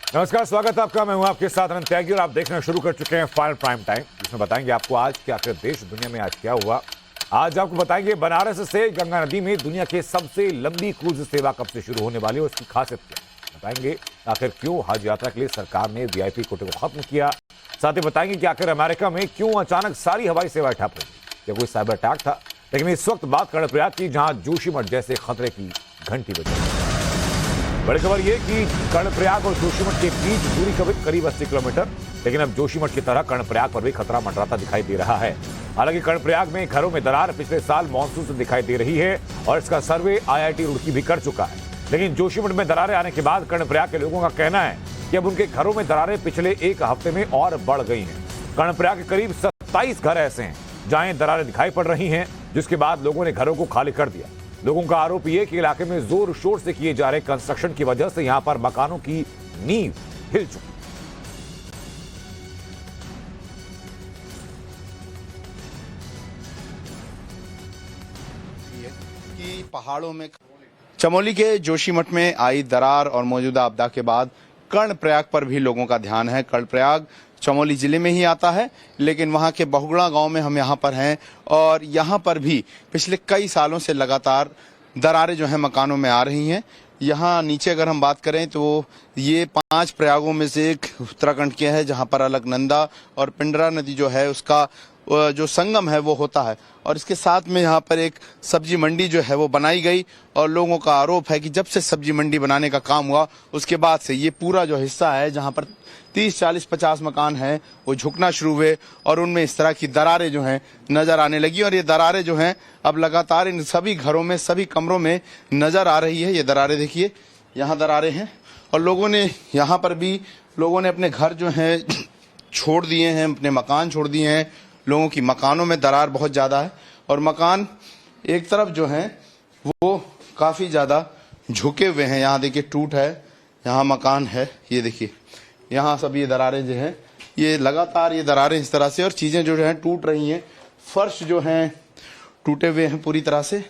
नमस्कार, स्वागत है आपका। मैं हूं आपके साथ अनंत त्यागी और आप देखना शुरू कर चुके हैं फाइनल प्राइम टाइम, जिसमें बताएंगे आपको आज के आखिर देश दुनिया में आज क्या हुआ। आज आपको बताएंगे बनारस से गंगा नदी में दुनिया के सबसे लंबी क्रूज सेवा कब से शुरू होने वाली है, उसकी खासियत क्या है। बताएंगे आखिर क्यों हज यात्रा के लिए सरकार ने वीआईपी कोटे को खत्म किया। साथ ही बताएंगे कि आखिर अमेरिका में क्यों अचानक सारी हवाई सेवाएं ठप हो गई। क्या कोई साइबर अटैक था? लेकिन इस वक्त बात कर्णप्रयाग की, जहां जोशीमठ जैसे खतरे की घंटी बजी। बड़ी खबर यह कि कर्णप्रयाग और जोशीमठ के बीच दूरी करीब 80 किलोमीटर, लेकिन अब जोशीमठ की तरह कर्णप्रयाग पर भी खतरा मंडराता दिखाई दे रहा है। हालांकि कर्णप्रयाग में घरों में दरार पिछले साल मानसून से दिखाई दे रही है और इसका सर्वे IIT रुड़की भी कर चुका है। लेकिन जोशीमठ में दरारें आने के बाद कर्णप्रयाग के लोगों का कहना है कि अब उनके घरों में दरारें पिछले एक हफ्ते में और बढ़ गई हैं। कर्णप्रयाग के करीब 27 घर ऐसे हैं जहां दरारें दिखाई पड़ रही हैं, जिसके बाद लोगों ने घरों को खाली कर दिया। लोगों का आरोप यह कि इलाके में जोर शोर से किए जा रहे कंस्ट्रक्शन की वजह से यहां पर मकानों की नींव हिल चुकी है कि पहाड़ों में चमोली के जोशीमठ में आई दरार और मौजूदा आपदा के बाद कर्णप्रयाग पर भी लोगों का ध्यान है। कर्णप्रयाग चमोली जिले में ही आता है, लेकिन वहां के बहुगुणा गांव में हम यहां पर हैं और यहां पर भी पिछले कई सालों से लगातार दरारें जो हैं मकानों में आ रही हैं। यहाँ नीचे अगर हम बात करें तो ये 5 प्रयागों में से एक उत्तराखंड के है, जहां पर अलकनंदा और पिंडरा नदी जो है उसका जो संगम है वो होता है। और इसके साथ में यहाँ पर एक सब्जी मंडी जो है वो बनाई गई और लोगों का आरोप है कि जब से सब्जी मंडी बनाने का काम हुआ उसके बाद से ये पूरा जो हिस्सा है जहाँ पर 30, 40, 50 मकान हैं वो झुकना शुरू हुए और उनमें इस तरह की दरारें जो हैं नजर आने लगी। और ये दरारें जो हैं अब लगातार इन सभी घरों में, सभी कमरों में नजर आ रही है। ये दरारें देखिए, यहाँ दरारें हैं और लोगों ने यहाँ पर भी लोगों ने अपने घर जो हैं छोड़ दिए हैं, अपने मकान छोड़ दिए हैं। लोगों की मकानों में दरार बहुत ज़्यादा है और मकान एक तरफ जो हैं वो काफ़ी ज़्यादा झुके हुए हैं। यहाँ देखिए टूट है, यहाँ मकान है, ये देखिए यहाँ सब ये दरारें जो हैं ये लगातार ये दरारें इस तरह से और चीज़ें जो हैं टूट रही हैं। फर्श जो हैं टूटे हुए हैं पूरी तरह से।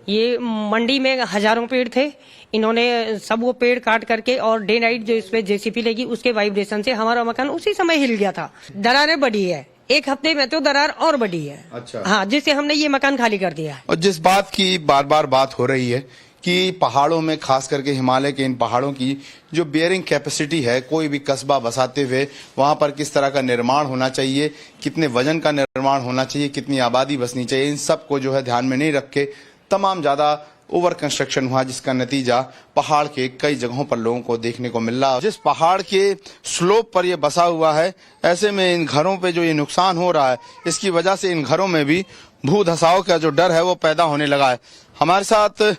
ये मंडी में हजारों पेड़ थे, इन्होंने सब वो पेड़ काट करके और डे नाइट जो इस पे JCB लगी उसके वाइब्रेशन से हमारा मकान उसी समय हिल गया था। दरारें बढ़ी है, एक हफ्ते में तो दरार और बढ़ी है। अच्छा। हाँ, जिससे हमने ये मकान खाली कर दिया है। और जिस बात की बार बार बात हो रही है कि पहाड़ों में, खास करके हिमालय के इन पहाड़ों की जो बियरिंग कैपेसिटी है, कोई भी कस्बा बसाते हुए वहां पर किस तरह का निर्माण होना चाहिए, कितने वजन का निर्माण होना चाहिए, कितनी आबादी बसनी चाहिए, इन सब को जो है ध्यान में नहीं रख के तमाम ज्यादा ओवर कंस्ट्रक्शन हुआ, जिसका नतीजा पहाड़ के कई जगहों पर लोगों को देखने को मिल रहा है। जिस पहाड़ के स्लोप पर ये बसा हुआ है, ऐसे में इन घरों पे जो ये नुकसान हो रहा है, इसकी वजह से इन घरों में भी भू धसाव का जो डर है वो पैदा होने लगा है। हमारे साथ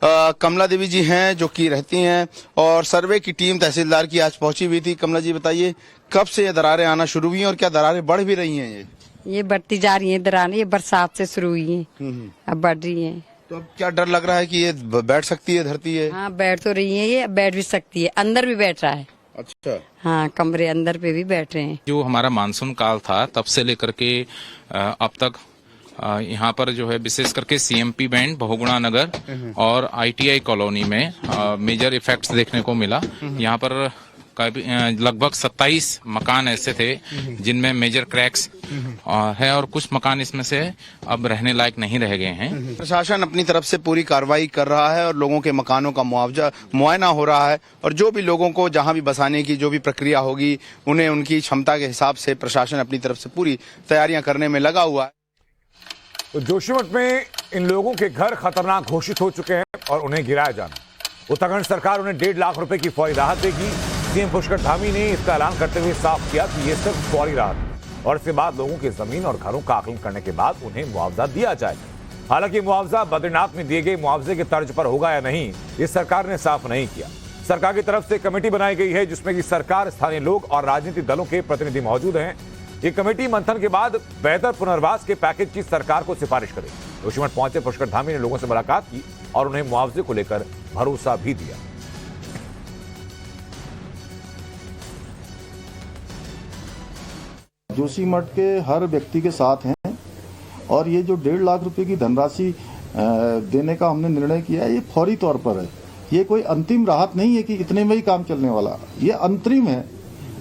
कमला देवी जी हैं जो कि रहती हैं और सर्वे की टीम तहसीलदार की आज पहुंची हुई थी। कमला जी बताइए, कब से ये दरारें आना शुरू हुई हैं और क्या दरारें बढ़ भी रही हैं? ये बढ़ती जा रही हैं दरारें, ये बरसात से शुरू हुई हैं, अब बढ़ रही हैं। तो अब क्या डर लग रहा है कि ये बैठ सकती है धरती है? हाँ, बैठ तो रही है, ये बैठ भी सकती है, अंदर भी बैठ रहा है। अच्छा। हाँ, कमरे अंदर पे भी बैठ रहे हैं। जो हमारा मानसून काल था तब से लेकर के अब तक यहाँ पर जो है विशेष करके CMP बैंड, बहुगुणा नगर और ITI कॉलोनी में मेजर इफेक्ट्स देखने को मिला। यहाँ पर लगभग 27 मकान ऐसे थे जिनमें मेजर क्रैक्स है और कुछ मकान इसमें से अब रहने लायक नहीं रह गए हैं। प्रशासन अपनी तरफ से पूरी कार्रवाई कर रहा है और लोगों के मकानों का मुआयना हो रहा है और जो भी लोगों को जहां भी बसाने की जो भी प्रक्रिया होगी उन्हें उनकी क्षमता के हिसाब से प्रशासन अपनी तरफ से पूरी तैयारियां करने में लगा हुआ है। तो जोशीमठ में इन लोगों के घर खतरनाक घोषित हो चुके हैं और उन्हें गिराया जाना। उत्तराखंड सरकार उन्हें 1.5 लाख रुपए की फौरी राहत देगी। CM पुष्कर धामी ने इसका ऐलान करते हुए साफ किया कि ये सिर्फ फौरी राहत है और इसके बाद लोगों की जमीन और घरों का आकलन करने के बाद उन्हें मुआवजा दिया जाएगा। हालांकि मुआवजा बद्रीनाथ में दिए गए मुआवजे के तर्ज पर होगा या नहीं, इस सरकार ने साफ नहीं किया। सरकार की तरफ से कमेटी बनाई गई है जिसमें कि सरकार, स्थानीय लोग और राजनीतिक दलों के प्रतिनिधि मौजूद हैं। ये कमेटी मंथन के बाद बेहतर पुनर्वास के पैकेज की सरकार को सिफारिश करेगी। जोशीमठ पहुंचे पुष्कर धामी ने लोगों से मुलाकात की और उन्हें मुआवजे को लेकर भरोसा भी दिया। जोशीमठ के हर व्यक्ति के साथ हैं और ये जो 1.5 लाख रुपए की धनराशि देने का हमने निर्णय किया है, ये फौरी तौर पर है। ये कोई अंतिम राहत नहीं है कि इतने में ही काम चलने वाला, ये अंतरिम है,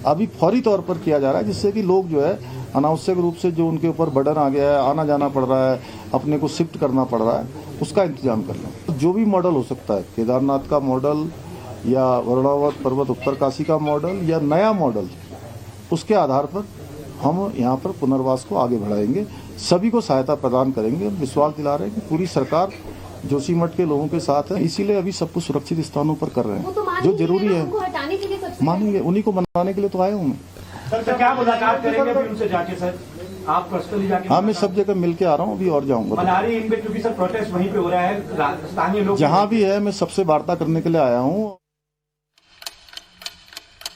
अभी फौरी तौर पर किया जा रहा है, जिससे कि लोग जो है अनावश्यक रूप से जो उनके ऊपर बर्डन आ गया है, आना जाना पड़ रहा है, अपने को शिफ्ट करना पड़ रहा है, उसका इंतजाम कर लें। जो भी मॉडल हो सकता है, केदारनाथ का मॉडल या वरुणावत पर्वत उत्तरकाशी का मॉडल या नया मॉडल, उसके आधार पर हम यहाँ पर पुनर्वास को आगे बढ़ाएंगे, सभी को सहायता प्रदान करेंगे। विश्वास दिला रहे हैं कि पूरी सरकार जोशीमठ के लोगों के साथ है, इसीलिए अभी सब कुछ सुरक्षित स्थानों पर कर रहे हैं जो जरूरी है। मानेंगे, उन्हीं को मनाने के लिए तो आया हूँ मैं। सर, तो क्या मुलाकात करेंगे अभी उनसे जाके सर? आप पर्सनली जाके? हाँ, मैं सब जगह मिल के आ रहा हूँ, अभी और जाऊँगा। मनाली इन पे क्योंकि सर प्रोटेस्ट वहीं पे हो रहा है, स्थानीय लोग जहाँ भी है मैं सबसे वार्ता करने के लिए आया हूँ।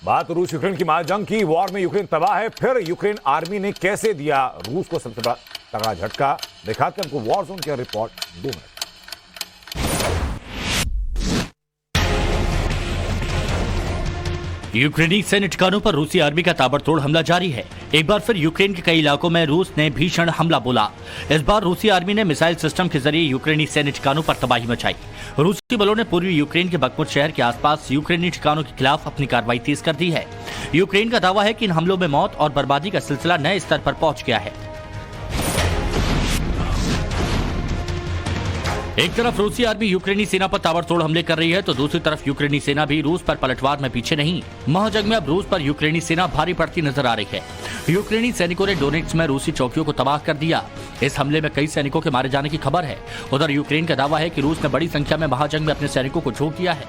बात रूस यूक्रेन की महाजंग की। वॉर में यूक्रेन तबाह है, फिर यूक्रेन आर्मी ने कैसे दिया रूस को सबसे बड़ा तगड़ा झटका, दिखाते हैं हमको वॉर जोन की रिपोर्ट 2 मिनट। यूक्रेनी सैन्य ठिकानों पर रूसी आर्मी का ताबड़तोड़ हमला जारी है। एक बार फिर यूक्रेन के कई इलाकों में रूस ने भीषण हमला बोला। इस बार रूसी आर्मी ने मिसाइल सिस्टम के जरिए यूक्रेनी सैन्य ठिकानों पर तबाही मचाई। रूसी बलों ने पूर्वी यूक्रेन के बखमुत शहर के आसपास यूक्रेनी ठिकानों के खिलाफ अपनी कार्रवाई तेज कर दी है। यूक्रेन का दावा है कि इन हमलों में मौत और बर्बादी का सिलसिला नए स्तर पर पहुंच गया है। एक तरफ रूसी आर्मी यूक्रेनी सेना पर ताबड़तोड़ हमले कर रही है, तो दूसरी तरफ यूक्रेनी सेना भी रूस पर पलटवार में पीछे नहीं। महाजंग में अब रूस पर यूक्रेनी सेना भारी पड़ती नजर आ रही है। यूक्रेनी सैनिकों ने डोनेट्स्क में रूसी चौकियों को तबाह कर दिया। इस हमले में कई सैनिकों के मारे जाने की खबर है। उधर यूक्रेन का दावा है कि रूस ने बड़ी संख्या में महाजंग में अपने सैनिकों को झोंक दिया है।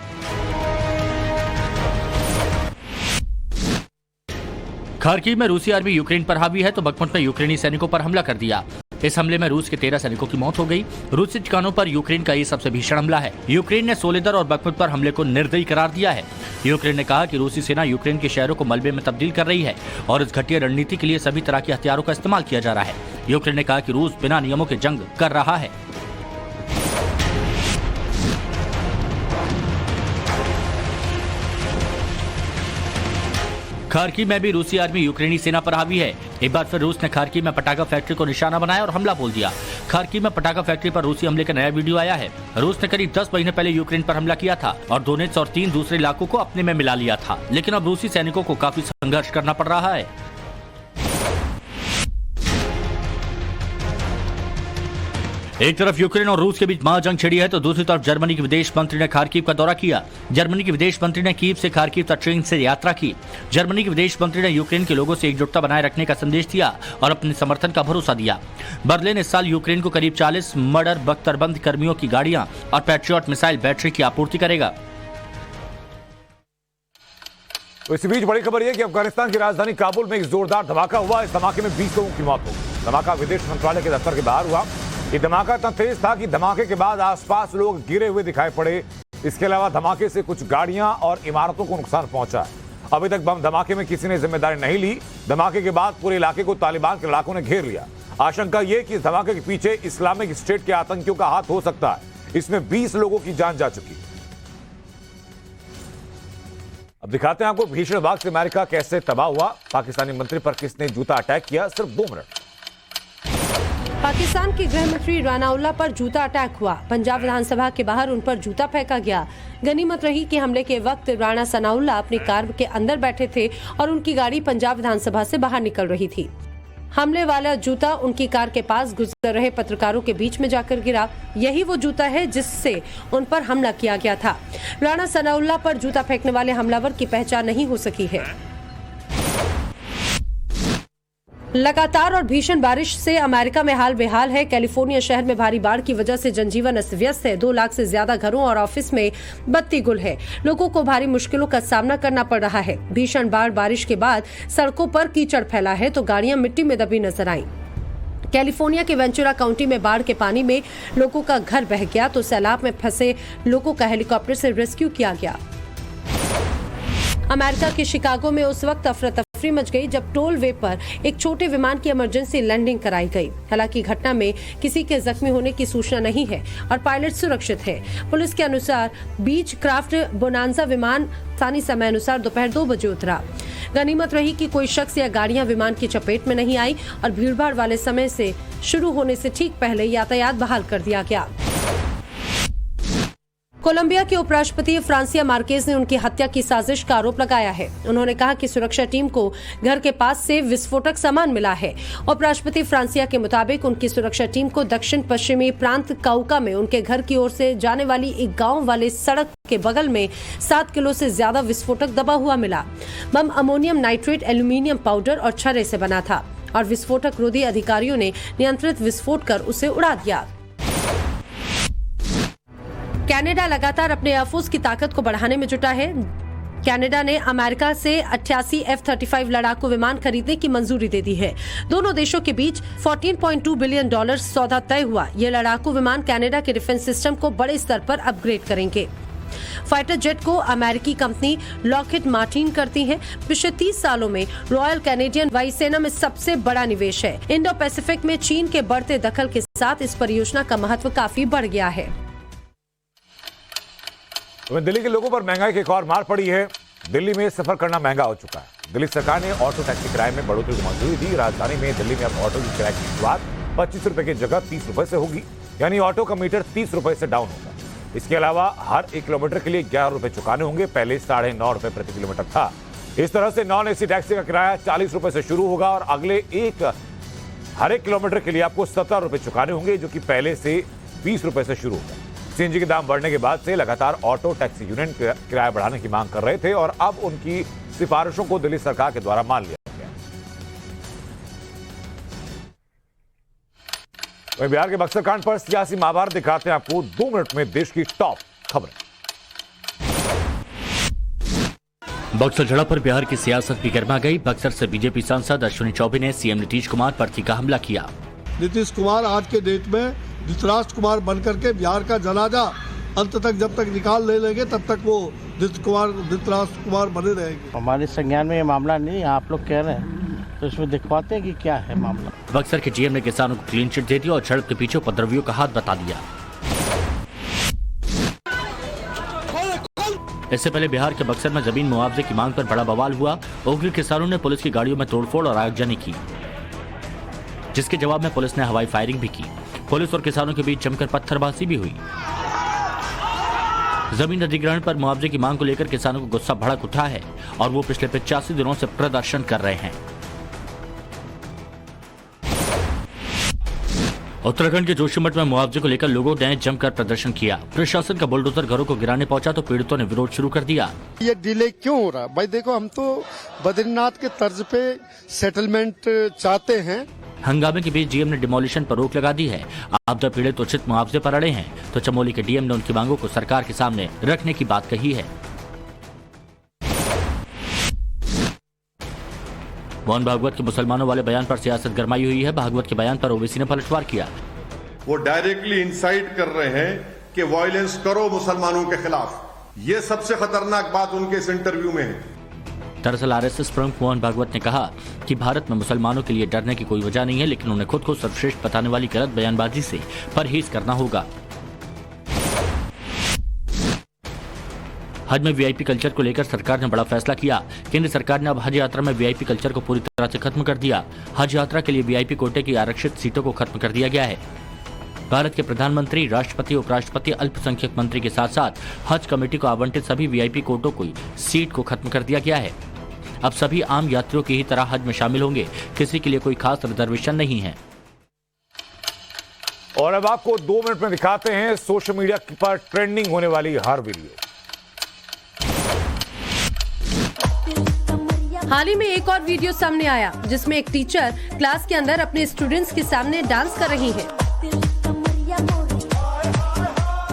खार्किव में रूसी आर्मी यूक्रेन पर हावी है, तो बखमुत में यूक्रेनी सैनिकों पर हमला कर दिया। इस हमले में रूस के 13 सैनिकों की मौत हो गई। रूसी ठिकानों पर यूक्रेन का ये सबसे भीषण हमला है। यूक्रेन ने सोलेदर और बखमुत पर हमले को निर्दयी करार दिया है। यूक्रेन ने कहा कि रूसी सेना यूक्रेन के शहरों को मलबे में तब्दील कर रही है और इस घटिया रणनीति के लिए सभी तरह के हथियारों का इस्तेमाल किया जा रहा है। यूक्रेन ने कहा कि रूस बिना नियमों के जंग कर रहा है। खार्किव में भी रूसी आर्मी यूक्रेनी सेना पर हावी है। एक बार फिर रूस ने खार्किव में पटाखा फैक्ट्री को निशाना बनाया और हमला बोल दिया। खार्किव में पटाखा फैक्ट्री पर रूसी हमले का नया वीडियो आया है। रूस ने करीब 10 महीने पहले यूक्रेन पर हमला किया था और डोनेट्स्क और 3 दूसरे इलाकों को अपने में मिला लिया था, लेकिन अब रूसी सैनिकों को काफी संघर्ष करना पड़ रहा है। एक तरफ यूक्रेन और रूस के बीच महाजंग छिड़ी है, तो दूसरी तरफ जर्मनी के विदेश मंत्री ने खार्किव का दौरा किया। जर्मनी के विदेश मंत्री ने कीव से खार्किव तक ट्रेन से यात्रा की। जर्मनी के विदेश मंत्री ने यूक्रेन के लोगों से एकजुटता बनाए रखने का संदेश दिया और अपने समर्थन का भरोसा दिया। बर्लिन इस साल यूक्रेन को करीब 40 मर्डर बख्तरबंद कर्मियों की गाड़ियां और पैट्रियट मिसाइल बैटरी की आपूर्ति करेगा। तो इसी बीच बड़ी खबर यह कि अफगानिस्तान की राजधानी काबुल में एक जोरदार धमाका हुआ। इस धमाके में 20 लोगों की मौत हो गई। धमाका विदेश मंत्रालय के दफ्तर के बाहर हुआ। ये धमाका इतना तेज था कि धमाके के बाद आसपास लोग गिरे हुए दिखाई पड़े। इसके अलावा धमाके से कुछ गाड़ियां और इमारतों को नुकसान पहुंचा। अभी तक बम धमाके में किसी ने जिम्मेदारी नहीं ली। धमाके के बाद पूरे इलाके को तालिबान के लड़ाकों ने घेर लिया। आशंका यह कि इस धमाके के पीछे इस्लामिक स्टेट के आतंकियों का हाथ हो सकता है। इसमें 20 लोगों की जान जा चुकी। अब दिखाते हैं आपको भीषण वार से अमेरिका कैसे तबाह हुआ। पाकिस्तानी मंत्री पर किसने जूता अटैक किया, सिर्फ 2 मिनट। पाकिस्तान के गृह मंत्री राना उल्लाह पर जूता अटैक हुआ। पंजाब विधानसभा के बाहर उन पर जूता फेंका गया। गनीमत रही कि हमले के वक्त राणा सनाउल्लाह अपनी कार के अंदर बैठे थे और उनकी गाड़ी पंजाब विधानसभा से बाहर निकल रही थी। हमले वाला जूता उनकी कार के पास गुजर रहे पत्रकारों के बीच में जाकर गिरा। यही वो जूता है जिससे उन पर हमला किया गया था। राणा सनाउल्लाह पर जूता फेंकने वाले हमलावर की पहचान नहीं हो सकी है। लगातार और भीषण बारिश से अमेरिका में हाल बेहाल है। कैलिफोर्निया शहर में भारी बाढ़ की वजह से जनजीवन अस्त व्यस्त है। 2 लाख से ज्यादा घरों और ऑफिस में बत्ती गुल है। लोगों को भारी मुश्किलों का सामना करना पड़ रहा है। भीषण बारिश के बाद सड़कों पर कीचड़ फैला है, तो गाड़ियां मिट्टी में दबी नजर आईं। कैलिफोर्निया के वेंचुरा काउंटी में बाढ़ के पानी में लोगों का घर बह गया, तो सैलाब में फंसे लोगों का हेलीकॉप्टर से रेस्क्यू किया गया। अमेरिका के शिकागो में उस वक्त अफरा-तफरी मच गई जब टोल वे पर एक छोटे विमान की इमरजेंसी लैंडिंग कराई गई। हालांकि घटना में किसी के जख्मी होने की सूचना नहीं है और पायलट सुरक्षित है। पुलिस के अनुसार बीच क्राफ्ट बोनांजा विमान स्थानीय समय अनुसार दोपहर 2 बजे उतरा। गनीमत रही कि कोई शख्स या गाड़ियां विमान की चपेट में नहीं आई और भीड़भाड़ वाले समय से शुरू होने से ठीक पहले यातायात बहाल कर दिया गया। कोलंबिया के उपराष्ट्रपति फ्रांसिया मार्केज ने उनकी हत्या की साजिश का आरोप लगाया है। उन्होंने कहा कि सुरक्षा टीम को घर के पास से विस्फोटक सामान मिला है। उपराष्ट्रपति फ्रांसिया के मुताबिक उनकी सुरक्षा टीम को दक्षिण पश्चिमी प्रांत काउका में उनके घर की ओर से जाने वाली एक गांव वाले सड़क के बगल में 7 किलो से ज्यादा विस्फोटक दबा हुआ मिला। बम अमोनियम नाइट्रेट, एल्यूमिनियम पाउडर और छर्रे से बना था और विस्फोटक रोधी अधिकारियों ने नियंत्रित विस्फोट कर उसे उड़ा दिया। कनाडा लगातार अपने एयरफोर्स की ताकत को बढ़ाने में जुटा है। कनाडा ने अमेरिका से 88 F-35 लड़ाकू विमान खरीदने की मंजूरी दे दी है। दोनों देशों के बीच $14.2 बिलियन सौदा तय हुआ। ये लड़ाकू विमान कनाडा के डिफेंस सिस्टम को बड़े स्तर पर अपग्रेड करेंगे। फाइटर जेट को अमेरिकी कंपनी लॉकहीड मार्टिन करती है। पिछले 30 सालों में रॉयल कैनेडियन वायुसेना में सबसे बड़ा निवेश है। इंडो पैसिफिक में चीन के बढ़ते दखल के साथ इस परियोजना का महत्व काफी बढ़ गया है। दिल्ली के लोगों पर महंगाई की एक और मार पड़ी है। दिल्ली में सफर करना महंगा हो चुका है। दिल्ली सरकार ने ऑटो टैक्सी किराए में बढ़ोतरी की मंजूरी दी। राजधानी में दिल्ली में अब ऑटो की किराए की शुरुआत 25 रुपए की जगह 30 रुपए से होगी, यानी ऑटो का मीटर 30 रुपए से डाउन होगा। इसके अलावा हर 1 किलोमीटर के लिए 11 रुपए चुकाने होंगे, पहले 9.5 रुपए प्रति किलोमीटर था। इस तरह से नॉन एसी टैक्सी का किराया 40 रुपए से शुरू होगा और अगले हर 1 किलोमीटर के लिए आपको 17 रुपए चुकाने होंगे, जो कि पहले से 20 रुपए से शुरू होगा। सीएनजी के दाम बढ़ने के बाद से लगातार ऑटो टैक्सी यूनियन किराया बढ़ाने की मांग कर रहे थे और अब उनकी सिफारिशों को दिल्ली सरकार के द्वारा मान लिया गया। वहीं बिहार के बक्सर कांड पर सियासी महाभारत दिखाते हैं आपको 2 मिनट में देश की टॉप खबरें। बक्सर झड़प पर बिहार की सियासत भी गर्मा गई। बक्सर से बीजेपी सांसद अश्विनी चौबे ने सीएम नीतीश कुमार पर तीखा हमला किया। नीतीश कुमार आज के डेट में धृतराष्ट्र कुमार बनकर के बिहार का जनाजा अंत तक जब तक निकाल ले लेंगे तब तक वो धृतराष्ट्र कुमार बने रहेंगे। हमारे संज्ञान में ये मामला नहीं, आप लोग कह रहे हैं तो इसमें दिखवाते हैं कि क्या है मामला। बक्सर के डीएम ने किसानों को क्लीन चिट दे दी और झड़प के पीछे उपद्रवियों का हाथ बता दिया। इससे पहले बिहार के बक्सर में जमीन मुआवजे की मांग पर बड़ा बवाल हुआ। उग्र किसानों ने पुलिस की गाड़ियों में तोड़फोड़ और आगजनी की, जिसके जवाब में पुलिस ने हवाई फायरिंग भी की। पुलिस और किसानों के बीच जमकर पत्थरबाजी भी हुई। जमीन अधिग्रहण पर मुआवजे की मांग को लेकर किसानों को गुस्सा भड़क उठा है और वो पिछले 85 दिनों से प्रदर्शन कर रहे हैं। उत्तराखंड के जोशीमठ में मुआवजे को लेकर लोगों ने जमकर प्रदर्शन किया। प्रशासन का बुलडोजर घरों को गिराने पहुंचा तो पीड़ितों ने विरोध शुरू कर दिया। ये डिले क्यों हो रहा है भाई? देखो, हम तो बद्रीनाथ के तर्ज पे सेटलमेंट चाहते हैं। हंगामे के बीच डीएम ने डिमोलिशन पर रोक लगा दी है। आपदा पीड़ित उचित मुआवजे पर अड़े हैं तो चमोली के डीएम ने उनकी मांगों को सरकार के सामने रखने की बात कही है। मोहन भागवत के मुसलमानों वाले बयान पर सियासत गरमाई हुई है। भागवत के बयान पर ओवैसी ने पलटवार किया। वो डायरेक्टली इंसाइट कर रहे हैं कि वायलेंस करो मुसलमानों के खिलाफ। ये सबसे खतरनाक बात उनके इस इंटरव्यू में है। दरअसल आरएसएस प्रमुख मोहन भागवत ने कहा कि भारत में मुसलमानों के लिए डरने की कोई वजह नहीं है, लेकिन उन्हें खुद को सर्वश्रेष्ठ बताने वाली गलत बयानबाजी से परहेज करना होगा। हज में वीआईपी कल्चर को लेकर सरकार ने बड़ा फैसला किया। केंद्र सरकार ने अब हज यात्रा में वीआईपी कल्चर को पूरी तरह से खत्म कर दिया। हज यात्रा के लिए वीआईपी कोटे की आरक्षित सीटों को खत्म कर दिया गया है। भारत के प्रधानमंत्री, राष्ट्रपति, उपराष्ट्रपति, अल्पसंख्यक मंत्री के साथ साथ हज कमेटी को आवंटित सभी वीआईपी कोटों की सीट को खत्म कर दिया गया है। अब सभी आम यात्रियों की ही तरह हज में शामिल होंगे। किसी के लिए कोई खास रिजर्वेशन नहीं है। और अब आपको 2 मिनट में दिखाते हैं सोशल मीडिया पर ट्रेंडिंग होने वाली हर वीडियो। हाल ही में एक और वीडियो सामने आया जिसमें एक टीचर क्लास के अंदर अपने स्टूडेंट्स के सामने डांस कर रही हैं।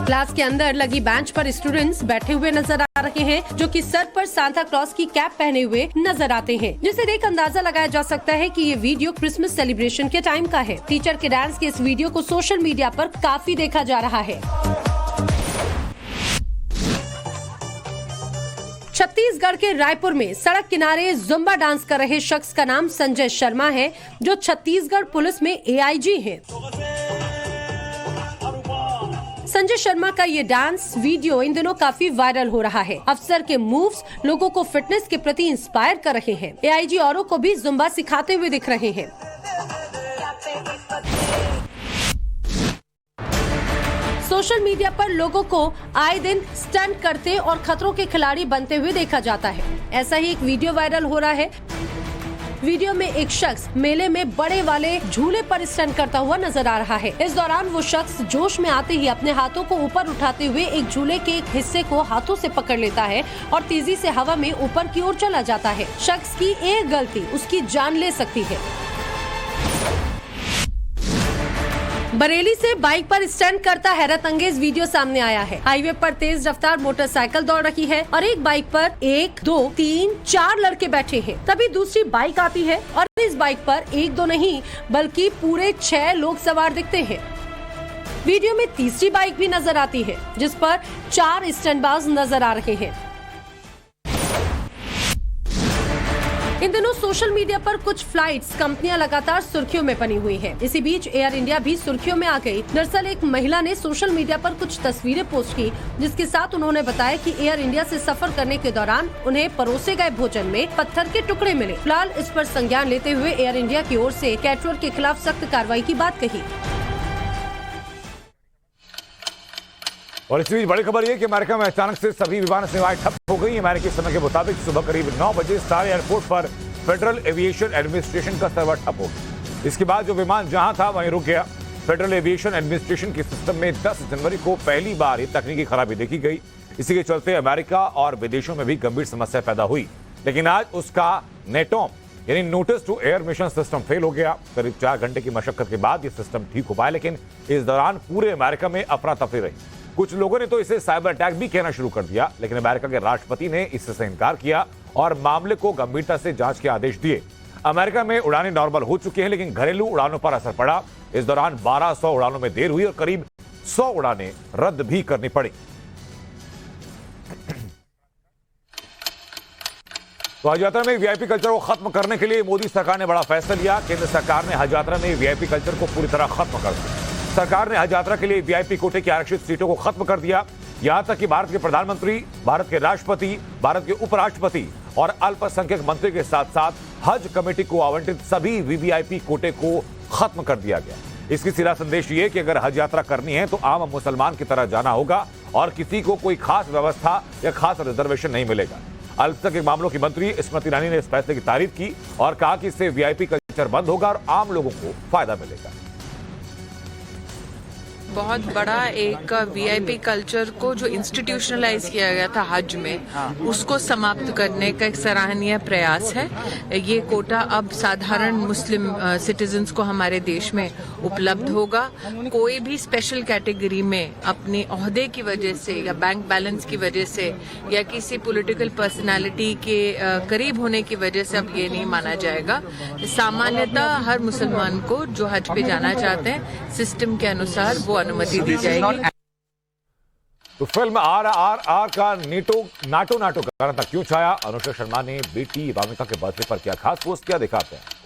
क्लास के अंदर लगी बेंच पर स्टूडेंट्स बैठे हुए नजर आ रहे हैं, जो कि सर पर सांता क्लॉज की कैप पहने हुए नजर आते हैं, जिसे देख अंदाजा लगाया जा सकता है कि ये वीडियो क्रिसमस सेलिब्रेशन के टाइम का है। टीचर के डांस के इस वीडियो को सोशल मीडिया पर काफी देखा जा रहा है। छत्तीसगढ़ के रायपुर में सड़क किनारे जुम्बा डांस कर रहे शख्स का नाम संजय शर्मा है, जो छत्तीसगढ़ पुलिस में एआईजी हैं। संजय शर्मा का ये डांस वीडियो इन दिनों काफी वायरल हो रहा है। अफसर के मूव्स लोगों को फिटनेस के प्रति इंस्पायर कर रहे हैं। एआईजी औरों को भी जुम्बा सिखाते हुए दिख रहे हैं। सोशल मीडिया पर लोगों को आए दिन स्टंट करते और खतरों के खिलाड़ी बनते हुए देखा जाता है। ऐसा ही एक वीडियो वायरल हो रहा है। वीडियो में एक शख्स मेले में बड़े वाले झूले पर स्टंट करता हुआ नजर आ रहा है। इस दौरान वो शख्स जोश में आते ही अपने हाथों को ऊपर उठाते हुए एक झूले के एक हिस्से को हाथों से पकड़ लेता है और तेजी से हवा में ऊपर की ओर चला जाता है। शख्स की एक गलती उसकी जान ले सकती है। बरेली से बाइक पर स्टंट करता हैरत अंगेज वीडियो सामने आया है। हाईवे पर तेज रफ्तार मोटरसाइकिल दौड़ रही है और एक बाइक पर 1, 2, 3, 4 लड़के बैठे हैं। तभी दूसरी बाइक आती है और इस बाइक पर 1, 2 नहीं बल्कि पूरे 6 लोग सवार दिखते हैं। वीडियो में तीसरी बाइक भी नजर आती है जिस पर 4 स्टंटबाज नजर आ रहे हैं। इन दिनों सोशल मीडिया पर कुछ फ्लाइट्स कंपनियां लगातार सुर्खियों में बनी हुई हैं। इसी बीच एयर इंडिया भी सुर्खियों में आ गई। दरअसल एक महिला ने सोशल मीडिया पर कुछ तस्वीरें पोस्ट की जिसके साथ उन्होंने बताया कि एयर इंडिया से सफर करने के दौरान उन्हें परोसे गए भोजन में पत्थर के टुकड़े मिले। फिलहाल इस पर संज्ञान लेते हुए एयर इंडिया की ओर से कैटरर के खिलाफ सख्त कार्रवाई की बात कही। और इस बीच बड़ी खबर यह कि अमेरिका में अचानक से सभी विमान सेवाएं ठप हो गई। अमेरिकी समय के मुताबिक सुबह करीब 9 बजे सारे एयरपोर्ट पर फेडरल एविएशन एडमिनिस्ट्रेशन का सर्वर ठप हो गया। इसके बाद जो विमान जहां था वहीं रुक गया। फेडरल एविएशन एडमिनिस्ट्रेशन के सिस्टम में 10 जनवरी को पहली बार ये तकनीकी खराबी देखी गई। इसी के चलते अमेरिका और विदेशों में भी गंभीर समस्या पैदा हुई। लेकिन आज उसका नेटॉम यानी notice to airmen system fail हो गया। करीब 4 घंटे की मशक्कत के बाद ये सिस्टम ठीक हो पाया, लेकिन इस दौरान पूरे अमेरिका में अफरा तफरी रही। कुछ लोगों ने तो इसे साइबर अटैक भी कहना शुरू कर दिया, लेकिन अमेरिका के राष्ट्रपति ने इससे इनकार किया और मामले को गंभीरता से जांच के आदेश दिए। अमेरिका में उड़ानें नॉर्मल हो चुकी हैं, लेकिन घरेलू उड़ानों पर असर पड़ा। इस दौरान 1200 उड़ानों में देर हुई और करीब 100 उड़ानें रद्द भी करनी पड़ी। तो हज यात्रा में वीआईपी कल्चर को खत्म करने के लिए मोदी सरकार ने बड़ा फैसला लिया। केंद्र सरकार ने हज यात्रा में वीआईपी कल्चर को पूरी तरह खत्म कर दिया। सरकार ने हज यात्रा के लिए वीआईपी कोटे की आरक्षित सीटों को खत्म कर दिया। यहां तक कि भारत के प्रधानमंत्री, भारत के राष्ट्रपति, भारत के उपराष्ट्रपति और अल्पसंख्यक मंत्री के साथ साथ हज कमेटी को आवंटित सभी वीवीआईपी कोटे को खत्म कर दिया गया। इसकी सीधा संदेश ये कि अगर हज यात्रा करनी है तो आम मुसलमान की तरह जाना होगा और किसी को कोई खास व्यवस्था या खास रिजर्वेशन नहीं मिलेगा। अल्पसंख्यक मामलों की मंत्री स्मृति ईरानी ने इस फैसले की तारीफ की और कहा कि इससे वीआईपी कल्चर बंद होगा और आम लोगों को फायदा मिलेगा। बहुत बड़ा एक वीआईपी कल्चर को जो इंस्टीट्यूशनलाइज किया गया था हज में, उसको समाप्त करने का एक सराहनीय प्रयास है। ये कोटा अब साधारण मुस्लिम सिटीजन्स को हमारे देश में उपलब्ध होगा। कोई भी स्पेशल कैटेगरी में अपने ओहदे की वजह से या बैंक बैलेंस की वजह से या किसी पॉलिटिकल पर्सनालिटी के करीब होने की वजह से अब ये नहीं माना जाएगा। सामान्यतः हर मुसलमान को जो हज पे जाना चाहते हैं सिस्टम के अनुसार वो अनुमति दी जाएगी। तो फिल्म RRR का नाटो गाना था क्यों छाया। अनुष्का शर्मा ने बेटी वामिका के बर्थडे पर क्या खास पोस्ट किया, दिखाते हैं।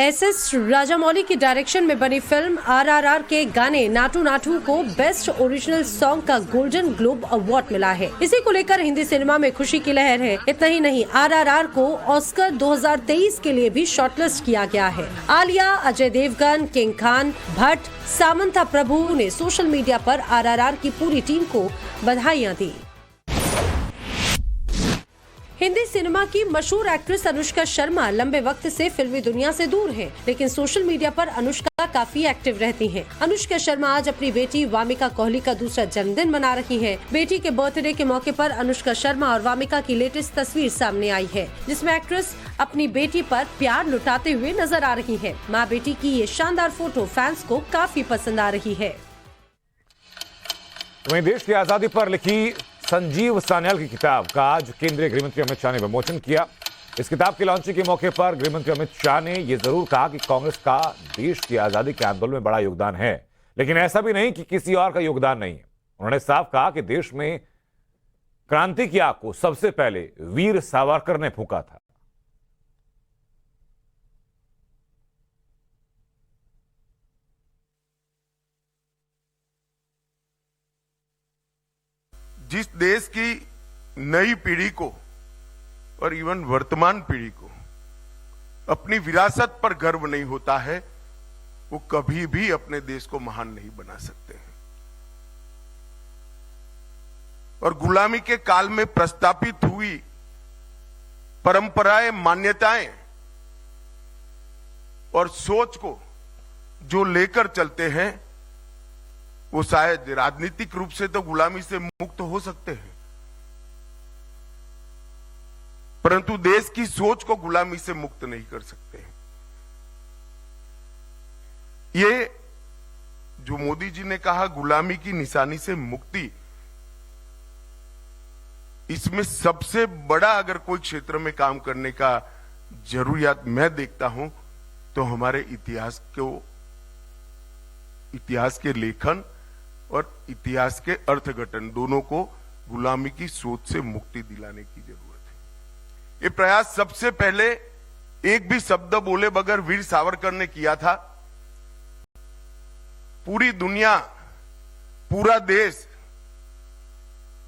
SS राजामौली की डायरेक्शन में बनी फिल्म RRR के गाने नाटू नाटू को बेस्ट ओरिजिनल सॉन्ग का गोल्डन ग्लोब अवार्ड मिला है। इसी को लेकर हिंदी सिनेमा में खुशी की लहर है। इतना ही नहीं, RRR को ऑस्कर 2023 के लिए भी शॉर्टलिस्ट किया गया है। आलिया, अजय देवगन, किंग खान, भट्ट, सामंथा प्रभु ने सोशल मीडिया पर RRR की पूरी टीम को बधाइयां दी। हिंदी सिनेमा की मशहूर एक्ट्रेस अनुष्का शर्मा लंबे वक्त से फिल्मी दुनिया से दूर हैं, लेकिन सोशल मीडिया पर अनुष्का काफी एक्टिव रहती हैं। अनुष्का शर्मा आज अपनी बेटी वामिका कोहली का दूसरा जन्मदिन मना रही हैं। बेटी के बर्थडे के मौके पर अनुष्का शर्मा और वामिका की लेटेस्ट तस्वीर सामने आई है, जिसमें एक्ट्रेस अपनी बेटी पर प्यार लुटाते हुए नजर आ रही है। माँ बेटी की ये शानदार फोटो फैंस को काफी पसंद आ रही है। वहीं देश की आजादी पर लिखी संजीव सान्याल की किताब का आज केंद्रीय गृहमंत्री अमित शाह ने विमोचन किया। इस किताब की लॉन्चिंग के मौके पर गृहमंत्री अमित शाह ने यह जरूर कहा कि कांग्रेस का देश की आजादी के आंदोलन में बड़ा योगदान है, लेकिन ऐसा भी नहीं कि किसी और का योगदान नहीं है। उन्होंने साफ कहा कि देश में क्रांति की आग को सबसे पहले वीर सावरकर ने फूंका था। जिस देश की नई पीढ़ी को और इवन वर्तमान पीढ़ी को अपनी विरासत पर गर्व नहीं होता है, वो कभी भी अपने देश को महान नहीं बना सकते हैं। और गुलामी के काल में प्रस्तापित हुई परंपराएं, मान्यताएं और सोच को जो लेकर चलते हैं वो शायद राजनीतिक रूप से तो गुलामी से मुक्त हो सकते हैं, परंतु देश की सोच को गुलामी से मुक्त नहीं कर सकते। ये जो मोदी जी ने कहा गुलामी की निशानी से मुक्ति, इसमें सबसे बड़ा अगर कोई क्षेत्र में काम करने का जरूरियात मैं देखता हूं तो हमारे इतिहास के लेखन और इतिहास के अर्थघटन दोनों को गुलामी की सोच से मुक्ति दिलाने की जरूरत है। ये प्रयास सबसे पहले एक भी शब्द बोले बगैर वीर सावरकर ने किया था। पूरी दुनिया, पूरा देश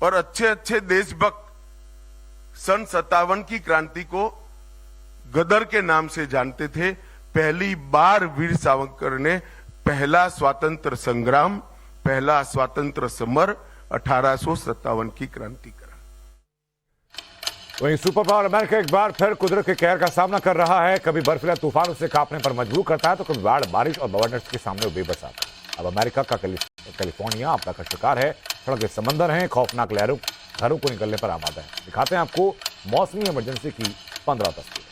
और अच्छे अच्छे देशभक्त सन 57 की क्रांति को गदर के नाम से जानते थे। पहली बार वीर सावरकर ने पहला स्वातंत्र संग्राम, पहला स्वातंत्र समर 1857 की क्रांति करा। वहीं सुपर पावर अमेरिका एक बार फिर कुदरत के कहर का सामना कर रहा है। कभी बर्फीला तूफान उसे कांपने पर मजबूर करता है तो कभी बाढ़, बारिश और बवंडर्स के सामने वो बेबस आता है। अब अमेरिका का कैलिफोर्निया आपदा का शिकार है। सड़क के समंदर हैं, खौफनाक लहरों घरों को निकलने पर आमादा है। दिखाते हैं आपको मौसमी इमरजेंसी की 15 तस्वीरें।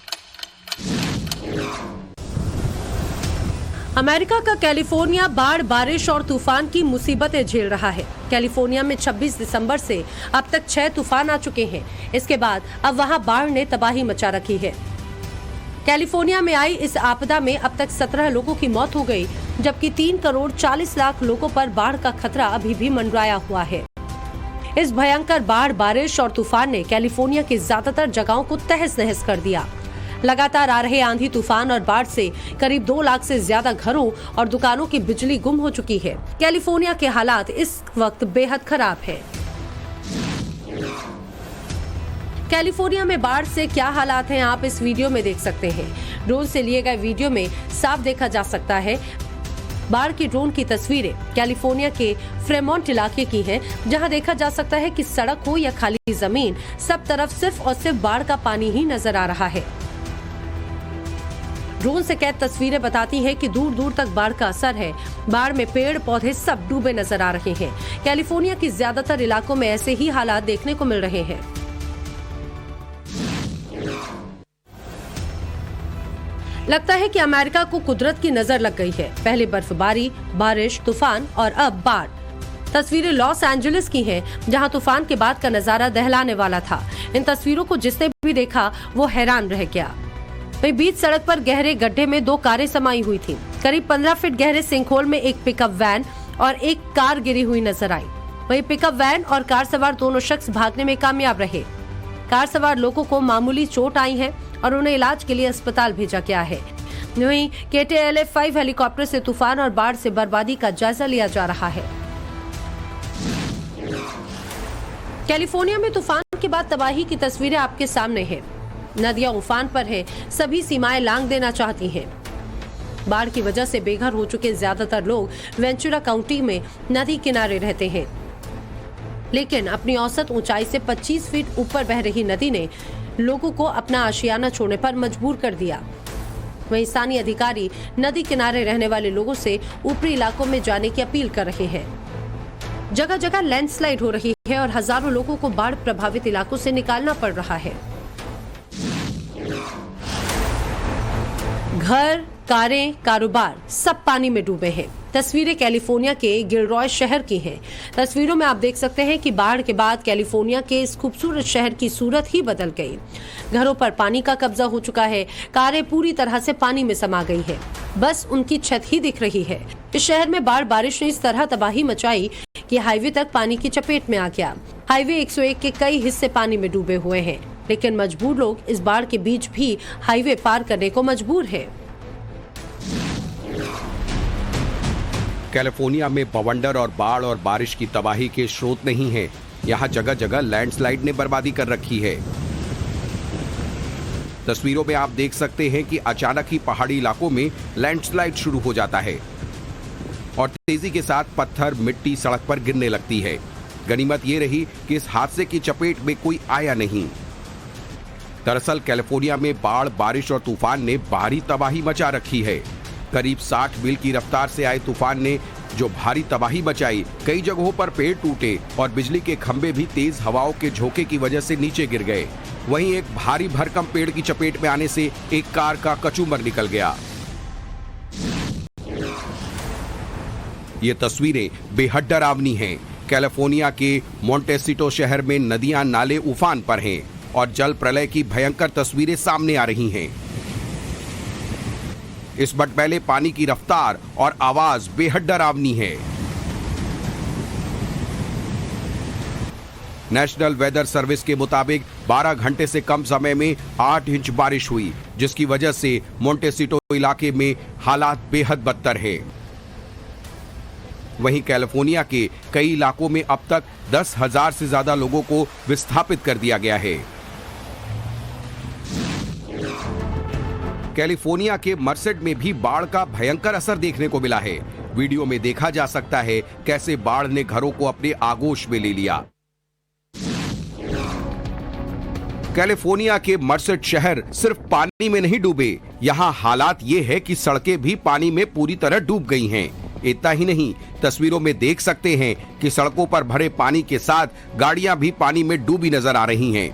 अमेरिका का कैलिफोर्निया बाढ़, बारिश और तूफान की मुसीबतें झेल रहा है। कैलिफोर्निया में 26 दिसंबर से अब तक 6 तूफान आ चुके हैं। इसके बाद अब वहां बाढ़ ने तबाही मचा रखी है। कैलिफोर्निया में आई इस आपदा में अब तक 17 लोगों की मौत हो गई, जबकि 3 करोड़ 40 लाख लोगों पर बाढ़ का खतरा अभी भी मंडराया हुआ है। इस भयंकर बाढ़, बारिश और तूफान ने कैलिफोर्निया की ज्यादातर जगहों को तहस नहस कर दिया। लगातार आ रहे आंधी, तूफान और बाढ़ से करीब 2 लाख से ज्यादा घरों और दुकानों की बिजली गुम हो चुकी है। कैलिफोर्निया के हालात इस वक्त बेहद खराब है। कैलिफोर्निया में बाढ़ से क्या हालात हैं, आप इस वीडियो में देख सकते हैं। ड्रोन से लिए गए वीडियो में साफ देखा जा सकता है। बाढ़ की ड्रोन की तस्वीरें कैलिफोर्निया के फ्रेमोंट इलाके की हैं, जहां देखा जा सकता है कि सड़क हो या खाली जमीन, सब तरफ सिर्फ और सिर्फ बाढ़ का पानी ही नजर आ रहा है। ड्रोन से कैद तस्वीरें बताती हैं कि दूर दूर तक बाढ़ का असर है। बाढ़ में पेड़ पौधे सब डूबे नजर आ रहे हैं। कैलिफोर्निया के ज्यादातर इलाकों में ऐसे ही हालात देखने को मिल रहे हैं। लगता है कि अमेरिका को कुदरत की नजर लग गई है। पहले बर्फबारी, बारिश, तूफान और अब बाढ़। तस्वीरें लॉस एंजलिस की हैं, जहां तूफान के बाद का नजारा दहलाने वाला था। इन तस्वीरों को जिसने भी देखा वो हैरान रह गया। वहीं बीच सड़क पर गहरे गड्ढे में 2 कारें समाई हुई थीं। करीब 15 फीट गहरे सिंकहोल में एक पिकअप वैन और एक कार गिरी हुई नजर आई। वहीं पिकअप वैन और कार सवार दोनों शख्स भागने में कामयाब रहे। कार सवार लोगों को मामूली चोट आई है और उन्हें इलाज के लिए अस्पताल भेजा गया है। वहीं KTLA-5 हेलीकॉप्टर से तूफान और बाढ़ से बर्बादी का जायजा लिया जा रहा है। कैलिफोर्निया में तूफान के बाद तबाही की तस्वीरें आपके सामने हैं। नदियां उफान पर है, सभी सीमाएं लांघ देना चाहती हैं। बाढ़ की वजह से बेघर हो चुके ज्यादातर लोग वेंचुरा काउंटी में नदी किनारे रहते हैं, लेकिन अपनी औसत ऊंचाई से 25 फीट ऊपर बह रही नदी ने लोगों को अपना आशियाना छोड़ने पर मजबूर कर दिया। वहीं स्थानीय अधिकारी नदी किनारे रहने वाले लोगों से ऊपरी इलाकों में जाने की अपील कर रहे हैं। जगह जगह लैंडस्लाइड हो रही है और हजारों लोगों को बाढ़ प्रभावित इलाकों से निकालना पड़ रहा है। घर, कारें, कारोबार सब पानी में डूबे हैं। तस्वीरें कैलिफोर्निया के गिलरॉय शहर की हैं। तस्वीरों में आप देख सकते हैं कि बाढ़ के बाद कैलिफोर्निया के इस खूबसूरत शहर की सूरत ही बदल गई। घरों पर पानी का कब्जा हो चुका है। कारें पूरी तरह से पानी में समा गई हैं। बस उनकी छत ही दिख रही है। इस शहर में बाढ़ बारिश ने इस तरह तबाही मचाई कि हाईवे तक पानी की चपेट में आ गया। हाईवे 101 के कई हिस्से पानी में डूबे हुए हैं, लेकिन मजबूर लोग इस बाढ़ के बीच भी हाईवे पार करने को मजबूर है। कैलिफोर्निया में बवंडर और बाढ़ और बारिश की तबाही के स्रोत नहीं हैं। यहाँ जगह जगह लैंडस्लाइड ने बर्बादी कर रखी है। तस्वीरों में आप देख सकते हैं कि अचानक ही पहाड़ी इलाकों में लैंडस्लाइड शुरू हो जाता है और तेजी के साथ पत्थर मिट्टी सड़क पर गिरने लगती है। गनीमत ये रही कि इस हादसे की चपेट में कोई आया नहीं। दरअसल कैलिफोर्निया में बाढ़, बारिश और तूफान ने भारी तबाही मचा रखी है। करीब 60 मील की रफ्तार से आए तूफान ने जो भारी तबाही मचाई, कई जगहों पर पेड़ टूटे और बिजली के खंभे भी तेज हवाओं के झोंके की वजह से नीचे गिर गए। वहीं एक भारी भरकम पेड़ की चपेट में आने से एक कार का कचूमर निकल गया। ये तस्वीरें बेहद डरावनी हैं। कैलिफोर्निया के मोंटेसिटो शहर में नदियां नाले उफान पर हैं और जल प्रलय की भयंकर तस्वीरें सामने आ रही हैं। इस बटबैले पानी की रफ्तार और आवाज बेहद डरावनी है। नेशनल वेदर सर्विस के मुताबिक 12 घंटे से कम समय में 8 इंच बारिश हुई, जिसकी वजह से मोंटेसिटो इलाके में हालात बेहद बदतर है। वहीं कैलिफोर्निया के कई इलाकों में अब तक 10,000 से ज्यादा लोगों को विस्थापित कर दिया गया है। कैलिफोर्निया के मर्सेड में भी बाढ़ का भयंकर असर देखने को मिला है। वीडियो में देखा जा सकता है कैसे बाढ़ ने घरों को अपने आगोश में ले लिया। कैलिफोर्निया के मर्सेड शहर सिर्फ पानी में नहीं डूबे, यहाँ हालात ये है कि सड़कें भी पानी में पूरी तरह डूब गई हैं। इतना ही नहीं, तस्वीरों में देख सकते हैं कि सड़कों पर भरे पानी के साथ गाड़ियां भी पानी में डूबी नजर आ रही हैं।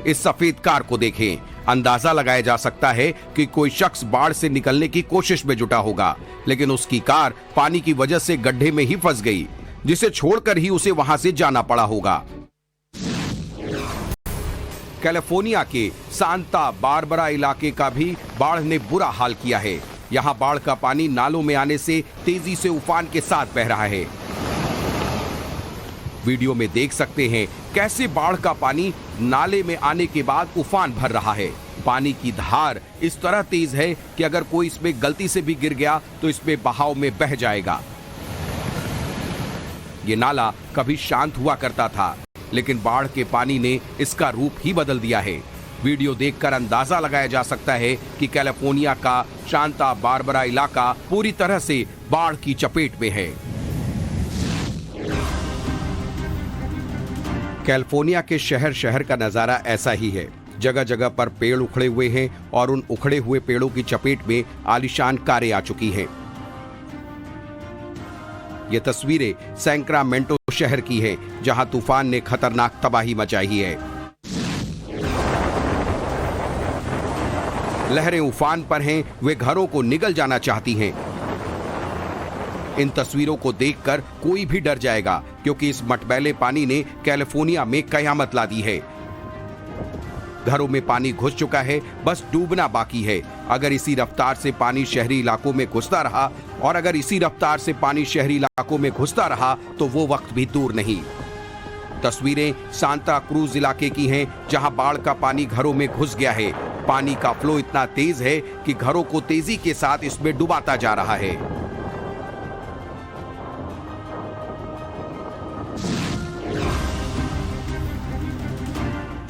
इस सफेद कार को देखें, अंदाजा लगाया जा सकता है कि कोई शख्स बाढ़ से निकलने की कोशिश में जुटा होगा, लेकिन उसकी कार पानी की वजह से गड्ढे में ही फंस गई, जिसे छोड़कर ही उसे वहां से जाना पड़ा होगा। कैलिफोर्निया के सांता बारबरा इलाके का भी बाढ़ ने बुरा हाल किया है। यहाँ बाढ़ का पानी नालों में आने से तेजी से उफान के साथ बह रहा है। वीडियो में देख सकते हैं कैसे बाढ़ का पानी नाले में आने के बाद उफान भर रहा है। पानी की धार इस तरह तेज है कि अगर कोई इसमें गलती से भी गिर गया तो इसमें बहाव में बह जाएगा। ये नाला कभी शांत हुआ करता था, लेकिन बाढ़ के पानी ने इसका रूप ही बदल दिया है। वीडियो देखकर अंदाजा लगाया जा सकता है कि कैलिफोर्निया का सांता बारबरा इलाका पूरी तरह से बाढ़ की चपेट में है। कैलिफोर्निया के शहर शहर का नजारा ऐसा ही है। जगह जगह पर पेड़ उखड़े हुए हैं और उन उखड़े हुए पेड़ों की चपेट में आलीशान कारें आ चुकी हैं। ये तस्वीरें सैक्रामेंटो शहर की है, जहां तूफान ने खतरनाक तबाही मचाई है। लहरें उफान पर हैं, वे घरों को निगल जाना चाहती हैं। इन तस्वीरों को देखकर कोई भी डर जाएगा, क्योंकि इस मटमैले पानी ने कैलिफोर्निया में कयामत ला दी है। घरों में पानी घुस चुका है, बस डूबना बाकी है। अगर इसी रफ्तार से पानी शहरी इलाकों में घुसता रहा तो वो वक्त भी दूर नहीं। तस्वीरें सांता क्रूज इलाके की हैं, जहां बाढ़ का पानी घरों में घुस गया है। पानी का फ्लो इतना तेज है कि घरों को तेजी के साथ इसमें डुबाता जा रहा है।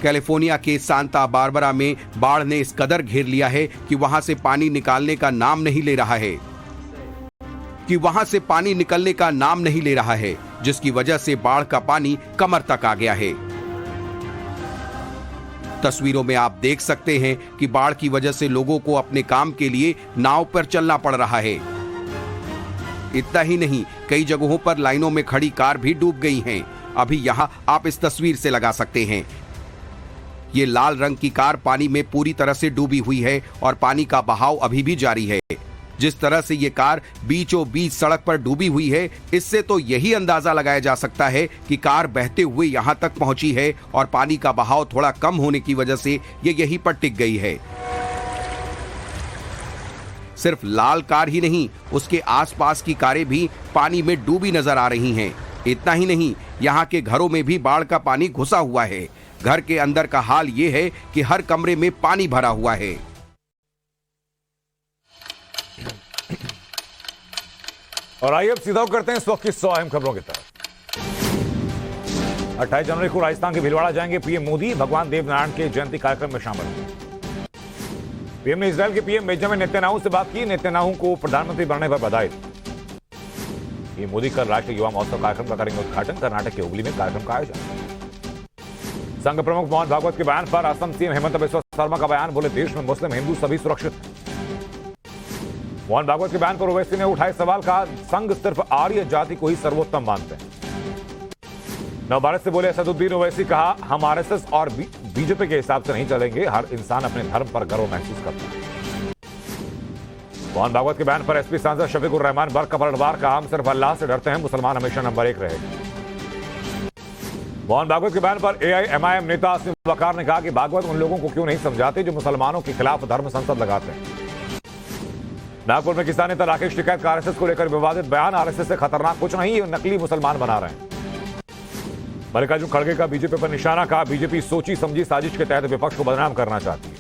कैलिफोर्निया के सांता बारबरा में बाढ़ ने इस कदर घेर लिया है कि वहां से पानी निकालने का नाम नहीं ले रहा है, जिसकी वजह से बाढ़ का पानी कमर तक आ गया है। तस्वीरों में आप देख सकते हैं कि बाढ़ की वजह से लोगों को अपने काम के लिए नाव पर चलना पड़ रहा है। इतना ही नहीं, कई जगहों पर लाइनों में खड़ी कार भी डूब गई हैं। अभी यहां आप इस तस्वीर से लगा सकते हैं। ये लाल रंग की कार पानी में पूरी तरह से डूबी हुई है और पानी का बहाव अभी भी जारी है। जिस तरह से ये कार बीचों बीच सड़क पर डूबी हुई है, इससे तो यही अंदाजा लगाया जा सकता है कि कार बहते हुए यहां तक पहुंची है और पानी का बहाव थोड़ा कम होने की वजह से ये यहीं पर टिक गई है। सिर्फ लाल कार ही नहीं, उसके आसपास की कारें भी पानी में डूबी नजर आ रही हैं। इतना ही नहीं, यहाँ के घरों में भी बाढ़ का पानी घुसा हुआ है। घर के अंदर का हाल ये है कि हर कमरे में पानी भरा हुआ है। और आइए अब सीधा करते हैं इस वक्त की 100 अहम खबरों की तरफ। 28 जनवरी को राजस्थान के भीलवाड़ा जाएंगे पीएम मोदी, भगवान देवनारायण के जयंती कार्यक्रम में शामिल होंगे। पीएम ने इजरायल के पीएम बेंजामिन नेतन्याहू से बात की, नेतन्याहू को प्रधानमंत्री बनने पर बधाई। पीएम मोदी कल राष्ट्रीय युवा महोत्सव कार्यक्रम का करेंगे उद्घाटन, कर्नाटक के हुगली में कार्यक्रम का आयोजन। संघ प्रमुख मोहन भागवत के बयान पर असम सीएम हेमंत बिस्वा शर्मा का बयान, बोले देश में मुस्लिम हिंदू सभी सुरक्षित हैं। मोहन भागवत के बयान पर ओवैसी ने उठाए सवाल, कहा संघ सिर्फ आर्य जाति को ही सर्वोत्तम मानते हैं। नवभारत से बोले असदुद्दीन ओवैसी, कहा हम आरएसएस और बीजेपी के हिसाब से नहीं चलेंगे, हर इंसान अपने धर्म पर गर्व महसूस करता है। मोहन भागवत के बयान पर एसपी सांसद शफीकुर रहमान बर्क का पलटवार, कहा हम सिर्फ अल्लाह से डरते हैं, मुसलमान हमेशा नंबर 1 रहेगा। मोहन भागवत के बयान पर एआईएमआईएम नेता आसिम वकार ने कहा कि भागवत उन लोगों को क्यों नहीं समझाते जो मुसलमानों के खिलाफ धर्म संसद लगाते हैं। नागपुर में किसान नेता राकेश टिकैत का आरएसएस को लेकर विवादित बयान, आरएसएस से खतरनाक कुछ नहीं, ये नकली मुसलमान बना रहे हैं। मल्लिकार्जुन खड़गे का बीजेपी पर निशाना, कहा बीजेपी सोची समझी साजिश के तहत विपक्ष को बदनाम करना चाहती है।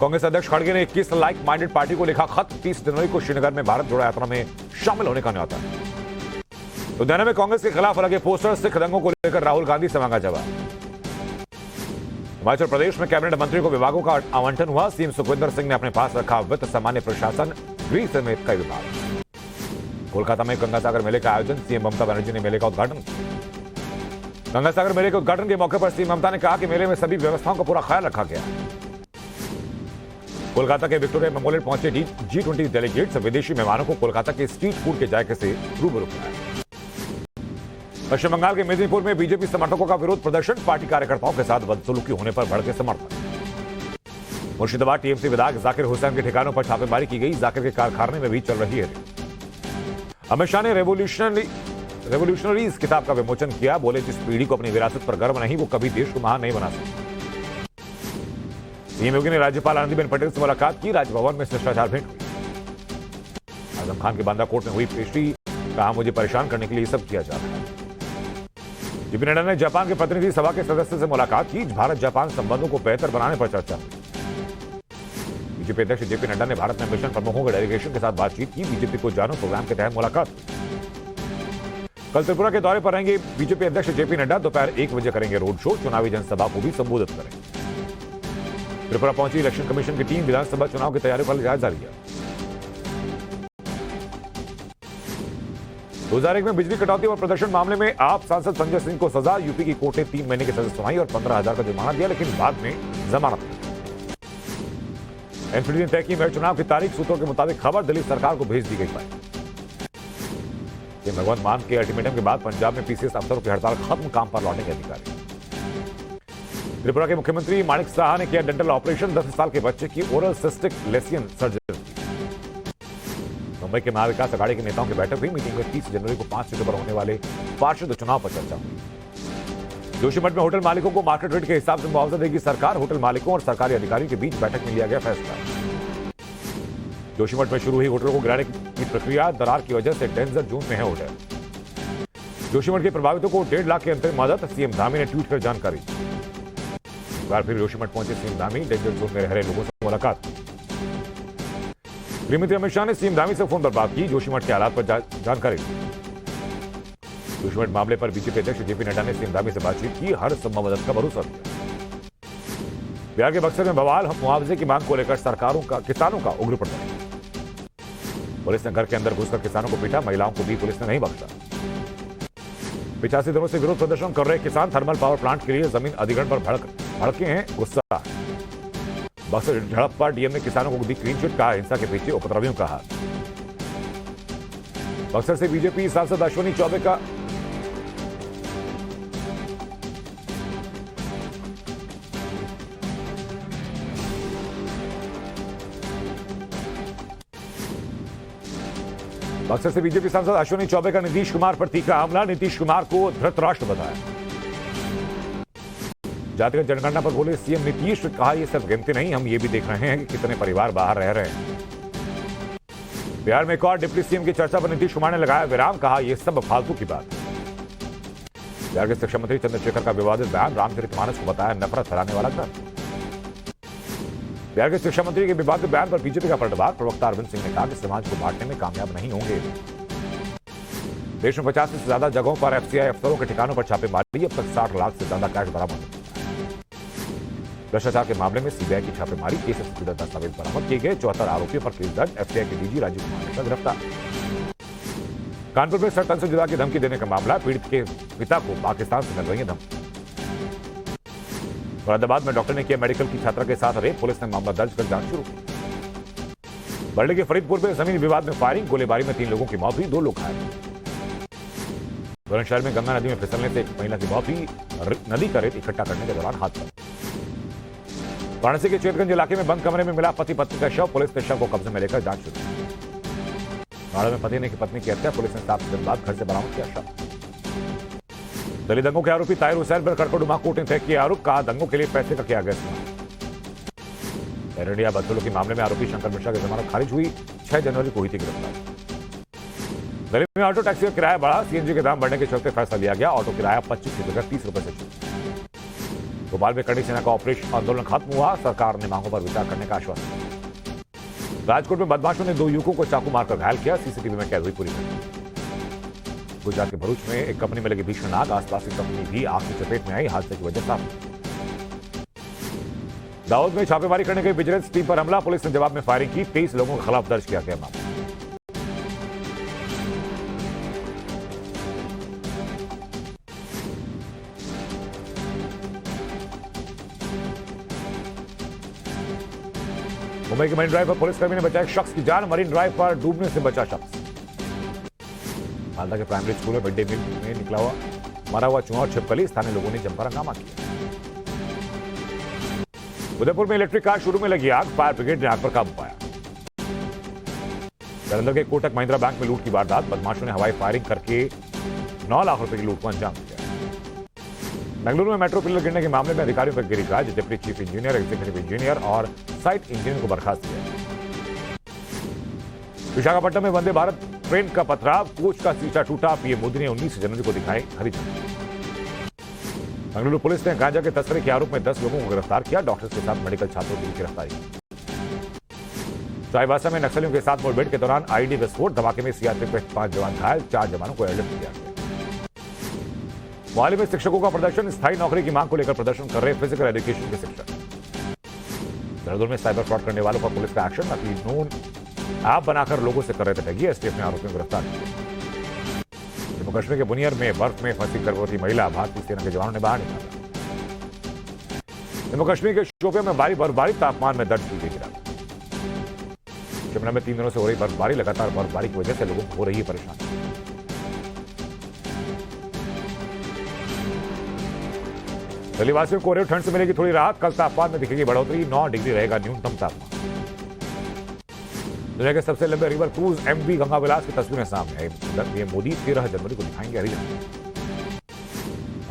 कांग्रेस अध्यक्ष खड़गे ने 21 लाइक माइंडेड पार्टी को लिखा खत, 30 जनवरी को श्रीनगर में भारत जोड़ो यात्रा में शामिल होने का न्योता। लुधियाना में कांग्रेस के खिलाफ लगे पोस्टर, सिख दंगों को लेकर राहुल गांधी से मांगा जवाब। हिमाचल प्रदेश में कैबिनेट मंत्री को विभागों का आवंटन हुआ, सीएम सुखविंदर सिंह ने अपने पास रखा वित्त, सामान्य प्रशासन, गृह समेत कई विभाग। कोलकाता में गंगा सागर मेले का आयोजन, सीएम ममता बनर्जी ने मेले का उद्घाटन किया। गंगा सागर मेले के उद्घाटन के मौके पर सीएम ममता ने कहा कि मेले में सभी व्यवस्थाओं का पूरा ख्याल रखा गया। कोलकाता के विक्टोरिया मेमोरियल पहुंचे G20 डेलीगेट्स, विदेशी मेहमानों को कोलकाता के स्ट्रीट फूड के जायके से रूबरू कराया। पश्चिम बंगाल के मेदिनीपुर में बीजेपी समर्थकों का विरोध प्रदर्शन, पार्टी कार्यकर्ताओं के साथ बदसलूकी होने पर भड़के समर्थक। मुर्शिदाबाद टीएमसी विधायक जाकिर हुसैन के ठिकानों पर छापेमारी की गई, जाकिर के कारखाने में भी चल रही है। अमित शाह ने रेवोल्यूशनरीज किताब का विमोचन किया, बोले जिस पीढ़ी को अपनी विरासत पर गर्व नहीं वो कभी देश को महान नहीं बना सकती। सीएम योगी ने राज्यपाल आनंदीबेन पटेल से मुलाकात की, राजभवन में शिष्टाचार भेंट हुई। आजम खान की बांदा कोर्ट में हुई पेशी, कहा मुझे परेशान करने के लिए सब किया जा रहा है। जेपी नड्डा ने जापान के प्रतिनिधि सभा के सदस्य से मुलाकात की, भारत जापान संबंधों को बेहतर बनाने पर चर्चा हुई। बीजेपी अध्यक्ष जेपी नड्डा ने भारत में मिशन प्रमुखों के डेलीगेशन के साथ बातचीत की, बीजेपी को जानो प्रोग्राम के तहत मुलाकात हुई। कल त्रिपुरा के दौरे पर रहेंगे बीजेपी अध्यक्ष जेपी नड्डा, दोपहर 1 बजे करेंगे रोड शो, चुनावी जनसभा को भी संबोधित करेंगे। त्रिपुरा पहुंची इलेक्शन कमीशन की टीम, विधानसभा चुनाव की तैयारी पर जायजा लिया। 2001 में बिजली कटौती और प्रदर्शन मामले में आप सांसद संजय सिंह को सजा, यूपी की कोर्ट ने 3 महीने की सजा सुनाई और 15,000 का जुर्माना दिया, लेकिन बाद में जमानत दी। एनसीडी ने तय की मेयर चुनाव की तारीख, सूत्रों के मुताबिक खबर दिल्ली सरकार को भेज दी गई है। भगवंत मान के अल्टीमेटम के बाद पंजाब में पीसीएस अफसरों की हड़ताल खत्म, काम पर लौटेंगे अधिकारी। त्रिपुरा के मुख्यमंत्री माणिक साहा ने किया डेंटल ऑपरेशन, 10 साल के बच्चे की ओरल सिस्टिक लेसियन सर्जरी। मुंबई के महाविकास अघाड़ी के नेताओं की बैठक हुई, मीटिंग में 30 जनवरी को 5 सीटों पर होने वाले पार्षद चुनाव पर चर्चा हुई। जोशीमठ में होटल मालिकों को मार्केट रेट के हिसाब से मुआवजा देगी सरकार, होटल मालिकों और सरकारी अधिकारियों के बीच बैठक में लिया गया फैसला। जोशीमठ में शुरू हुई होटलों को गिराने की प्रक्रिया, दरार की वजह से डेंजर जोन में है होटल। जोशीमठ के प्रभावितों को 1.5 लाख की अंतरिम मदद, सीएम धामी ने ट्वीट कर जानकारी। एक बार फिर जोशीमठ पहुंचे सीएम धामी, डेंजर जोन में रह रहे लोगों से मुलाकात की। गृहमंत्री अमित शाह ने सीएम धामी से फोन पर बात की, जोशीमठ के हालात पर जानकारी दी। जोशीमठ मामले पर बीजेपी अध्यक्ष जेपी नड्डा ने सीएम धामी से बातचीत की, हर संभव मदद का भरोसा दिया। बिहार के बक्सर में बवाल, मुआवजे की मांग को लेकर किसानों का उग्र प्रदर्शन। पुलिस ने घर के अंदर घुसकर किसानों को पीटा, महिलाओं को भी पुलिस ने नहीं बख्शा। 85 दिनों से विरोध प्रदर्शन कर रहे किसान थर्मल पावर प्लांट के लिए जमीन अधिग्रहण पर भड़के हैं, गुस्सा। बक्सर झड़प पर डीएम ने किसानों को दी क्लीन चिट, कहा हिंसा के पीछे उपद्रवियों का हाथ। बक्सर से बीजेपी सांसद अश्विनी चौबे का बक्सर से बीजेपी सांसद अश्विनी चौबे का नीतीश कुमार पर तीखा हमला, नीतीश कुमार को धृतराष्ट्र बताया। जातिगत जनगणना पर बोले सीएम नीतीश, कहा यह सिर्फ गिनती नहीं, हम ये भी देख रहे हैं कि कितने परिवार बाहर रह रहे हैं। बिहार में एक और डिप्टी सीएम की चर्चा पर नीतीश कुमार ने लगाया विराम, कहा यह सब फालतू की बात। बिहार के शिक्षा मंत्री चंद्रशेखर का विवादित बयान, रामचरितमानस को बताया नफरत फैलाने वाला ग्रंथ। बिहार के शिक्षा मंत्री के विवादित बयान पर बीजेपी का पलटवार, प्रवक्ता अरविंद सिंह ने कहा कि समाज को बांटने में कामयाब नहीं होंगे। देश में 50 से ज्यादा जगहों पर एफसीआई अफसरों के ठिकानों पर छापेमारी। अब तक 60 लाख से ज्यादा कैश बरामद। भ्रष्टाचार के मामले में सीबीआई की छापेमारी, केस से जुड़े दस्तावेज बरामद किए गए। 74 आरोपियों पर केस दर्ज। एफसीआई के डीजी राजीव कुमार मिश्रा गिरफ्तार। कानपुर में सर तन से जुदा की धमकी देने का मामला। पीड़ित के पिता को पाकिस्तान से मिल रही है धमकी। मुरादाबाद में डॉक्टर ने किया मेडिकल की छात्रा के साथ रेप। पुलिस ने मामला दर्ज कर जांच शुरू की। बरले के फरीदपुर में जमीन विवाद में फायरिंग। गोलीबारी में 3 लोगों की मौत हुई, 2 लोग घायल। बुलंदशहर में गंगा नदी में फिसलने से एक महिला की मौत हुई। नदी का रेत इकट्ठा करने के दौरान हादसा। वाराणसी के चेतगंज इलाके में बंद कमरे में मिला पति पत्नी का शव। पुलिस ने शव को कब्जे में लेकर जांच शुरू की। नाड़ा में पति ने की पत्नी की हत्या। पुलिस ने 7 दिन बाद घर से बरामद किया शव। दिल्ली दंगों के आरोपी ताहिर हुसैन पर कड़कड़ुमा कोर्ट ने तय किया आरोप। कहा दंगों के लिए पैसे का किया गया इस्तेमाल। एयर इंडिया बदसलूकी मामले में आरोपी शंकर मिश्रा की जमानत खारिज हुई। 6 जनवरी को हुई थी गिरफ्तार। दिल्ली में ऑटो टैक्सी का किराया बढ़ा। सीएनजी के दाम बढ़ने के चलते फैसला लिया गया। ऑटो किराया 25 की जगह 30 रुपए से शुरू। भोपाल में कड़ी सेना का ऑपरेशन आंदोलन खत्म हुआ। सरकार ने मांगों पर विचार करने का आश्वासन। राजकोट में बदमाशों ने 2 युवकों को चाकू मारकर घायल किया। सीसीटीवी में कैद हुई पूरी घटना। गुजरात के भरूच में एक कंपनी में लगी भीषण आग। आसपास की कंपनी भी आग की चपेट में आई। हादसे की वजह साफ। दाऊद में छापेमारी करने गई विजिलेंस टीम पर हमला। पुलिस ने जवाब में फायरिंग की। 23 लोगों के खिलाफ दर्ज किया गया मामला। मुंबई के मरीन ड्राइव पर पुलिसकर्मी ने बचाया शख्स की जान। मरीन ड्राइव पर डूबने से बचा शख्स। मालदा के प्राइमरी स्कूल में मिड डे मील में निकला हुआ मरा हुआ चूहा और छिपकली। स्थानीय लोगों ने जमकर हंगामा किया। उदयपुर में इलेक्ट्रिक कार शुरू में लगी आग। फायर ब्रिगेड ने आग पर काबू पाया। जालंधर के कोटक महिंद्रा बैंक में लूट की वारदात। बदमाशों ने हवाई फायरिंग करके 9 लाख रुपए की लूट को अंजाम दिया। बेंगलुरु में मेट्रो पिलर गिरने के मामले में अधिकारियों पर गिरी गाज। Deputy chief engineer, executive engineer और साइट इंजीनियर को बर्खास्त किया। विशाखापट्टनम में वंदे भारत ट्रेन का पथराव। कोच का शीशा टूटा। पीएम मोदी ने 19 जनवरी को दिखाई हरी झंडी। बेंगलुरु पुलिस ने गांजा के तस्करी के आरोप में 10 लोगों को गिरफ्तार किया। डॉक्टर्स के साथ मेडिकल छात्रों की गिरफ्तारी। चाईबासा में नक्सलियों के साथ मुठभेड़ के दौरान आईडी विस्फोट। धमाके में सीआरपीएफ के 5 जवान घायल। 4 जवानों को एयरलिफ्ट किया गया। मोहाली में शिक्षकों का प्रदर्शन। स्थायी नौकरी की मांग को लेकर प्रदर्शन कर रहे फिजिकल एजुकेशन के शिक्षक। देहरादून में साइबर फ्रॉड करने वालों पर पुलिस का एक्शन। नकली नोन ऐप बनाकर लोगों से कर रहे थे ठगी। एसटीएफ ने आरोपियों को गिरफ्तार किया। जम्मू कश्मीर के बुनियर में बर्फ में फंसी गर्भवती महिला। भारतीय सेना के जवानों ने बाहर निकाला। जम्मू कश्मीर के शोपियां में भारी बर्फबारी। तापमान में दर्ज की गई गिरावट। शिमला में 3 दिनों से हो रही बर्फबारी। लगातार बर्फबारी की वजह से लोगों को हो रही है परेशानी। दिल्ली वासियों को ठंड से मिलेगी थोड़ी राहत। कल तापमान में दिखेगी बढ़ोतरी। 9 डिग्री रहेगा न्यूनतम तापमान। दुनिया के सबसे लंबे रिवर क्रूज एमवी गंगा विलास की तस्वीरें सामने आई। मोदी 13 जनवरी को दिखाएंगे हरी झंडी।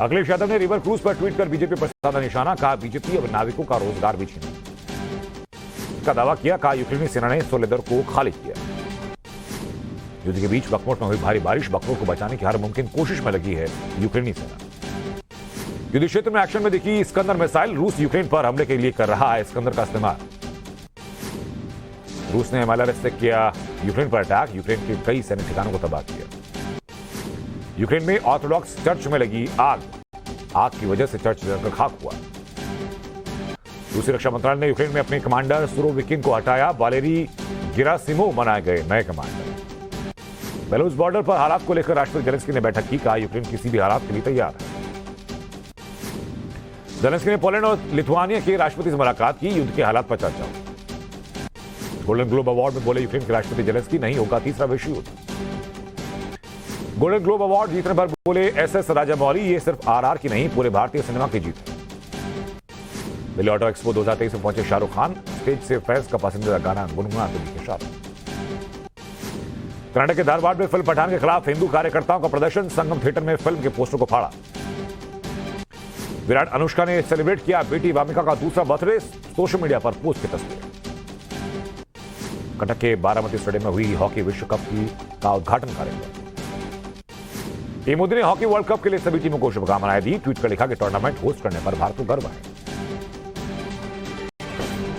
अखिलेश यादव ने रिवर क्रूज पर ट्वीट कर बीजेपी पर साधा निशाना। कहा बीजेपी अब नाविकों का रोजगार भी छीनेगी। का दावा किया। कहा यूक्रेनी सेना ने सोलेदर को खाली किया। युद्ध के बीच बखमुट में हुई भारी बारिश। बखमुट को बचाने की हर मुमकिन कोशिश में लगी है यूक्रेनी सेना। युद्ध क्षेत्र में एक्शन में दिखी इस्कंदर मिसाइल। रूस यूक्रेन पर हमले के लिए कर रहा है इस्कंदर का इस्तेमाल। रूस ने एमएलआरएस से किया यूक्रेन पर अटैक। यूक्रेन के कई सैन्य ठिकानों को तबाह किया। यूक्रेन में ऑर्थोडॉक्स चर्च में लगी आग। आग की वजह से चर्च जलकर खाक हुआ। रूसी रक्षा मंत्रालय ने यूक्रेन में अपने कमांडर सुरोविकिन को हटाया। वालेरी गेरासिमोव बनाए गए नए कमांडर। बेलारूस बॉर्डर पर हालात को लेकर राष्ट्रपति जेलेंस्की ने बैठक की। कहा यूक्रेन किसी भी हालात के लिए तैयार है। जेलेंस्की ने पोलैंड और लिथुआनिया के राष्ट्रपति से मुलाकात की। युद्ध के हालात पर चर्चा। गोल्डन ग्लोब अवार्ड में बोले यूक्रेन के राष्ट्रपति जेलेंस्की नहीं होगा तीसरा विश्व युद्ध। गोल्डन ग्लोब अवार्ड जीतने पर बोले एसएस राजामौली ये सिर्फ आरआर की नहीं पूरे भारतीय सिनेमा की जीत है। दिल्ली ऑटो एक्सपो 2023 में पहुंचे शाहरुख खान। स्टेज से फैंस का पसंदीदा गाना गुनगुनाते दिखे शाहरुख। कर्नाटक के धारवाड़ में फिल्म पठान के खिलाफ हिंदू कार्यकर्ताओं का प्रदर्शन। संगम थिएटर में फिल्म के पोस्टर को फाड़ा। विराट अनुष्का ने सेलिब्रेट किया बेटी वामिका का दूसरा बर्थडे। सोशल मीडिया पर पोस्ट की तस्वीरें। कटक के बारामती स्टेडियम में हुई हॉकी विश्व कप का उद्घाटन कार्यक्रम। टीम मोदी ने हॉकी वर्ल्ड कप के लिए सभी टीमों को शुभकामनाएं दी। ट्वीट कर लिखा कि टूर्नामेंट होस्ट करने पर भारत को गर्व है।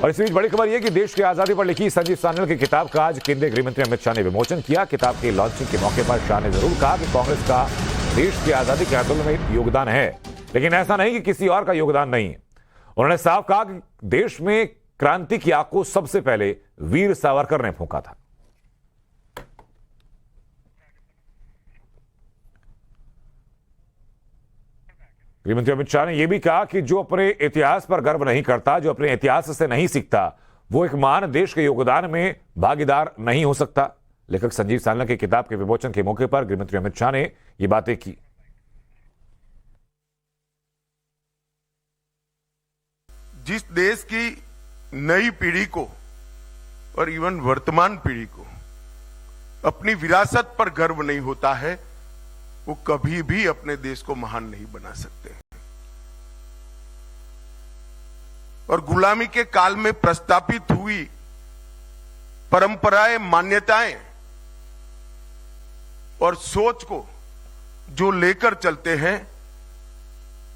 और इस बीच बड़ी खबर यह कि देश की आजादी पर लिखी संजीव सान्याल की किताब का आज केंद्रीय गृह मंत्री अमित शाह ने विमोचन किया। किताब के लॉन्चिंग के मौके पर शाह ने जरूर कहा कि कांग्रेस का देश की आजादी के आंदोलन में योगदान है, लेकिन ऐसा नहीं कि किसी और का योगदान नहीं है। उन्होंने साफ कहा कि देश में क्रांति की आग को सबसे पहले वीर सावरकर ने फूंका था। गृहमंत्री अमित शाह ने यह भी कहा कि जो अपने इतिहास पर गर्व नहीं करता, जो अपने इतिहास से नहीं सीखता, वो एक महान देश के योगदान में भागीदार नहीं हो सकता। लेखक संजीव सान्याल की किताब के विमोचन के मौके पर गृहमंत्री अमित शाह ने ये बातें की। जिस देश की नई पीढ़ी को और इवन वर्तमान पीढ़ी को अपनी विरासत पर गर्व नहीं होता है, वो कभी भी अपने देश को महान नहीं बना सकते। और गुलामी के काल में प्रस्तापित हुई परंपराएं, मान्यताएं और सोच को जो लेकर चलते हैं,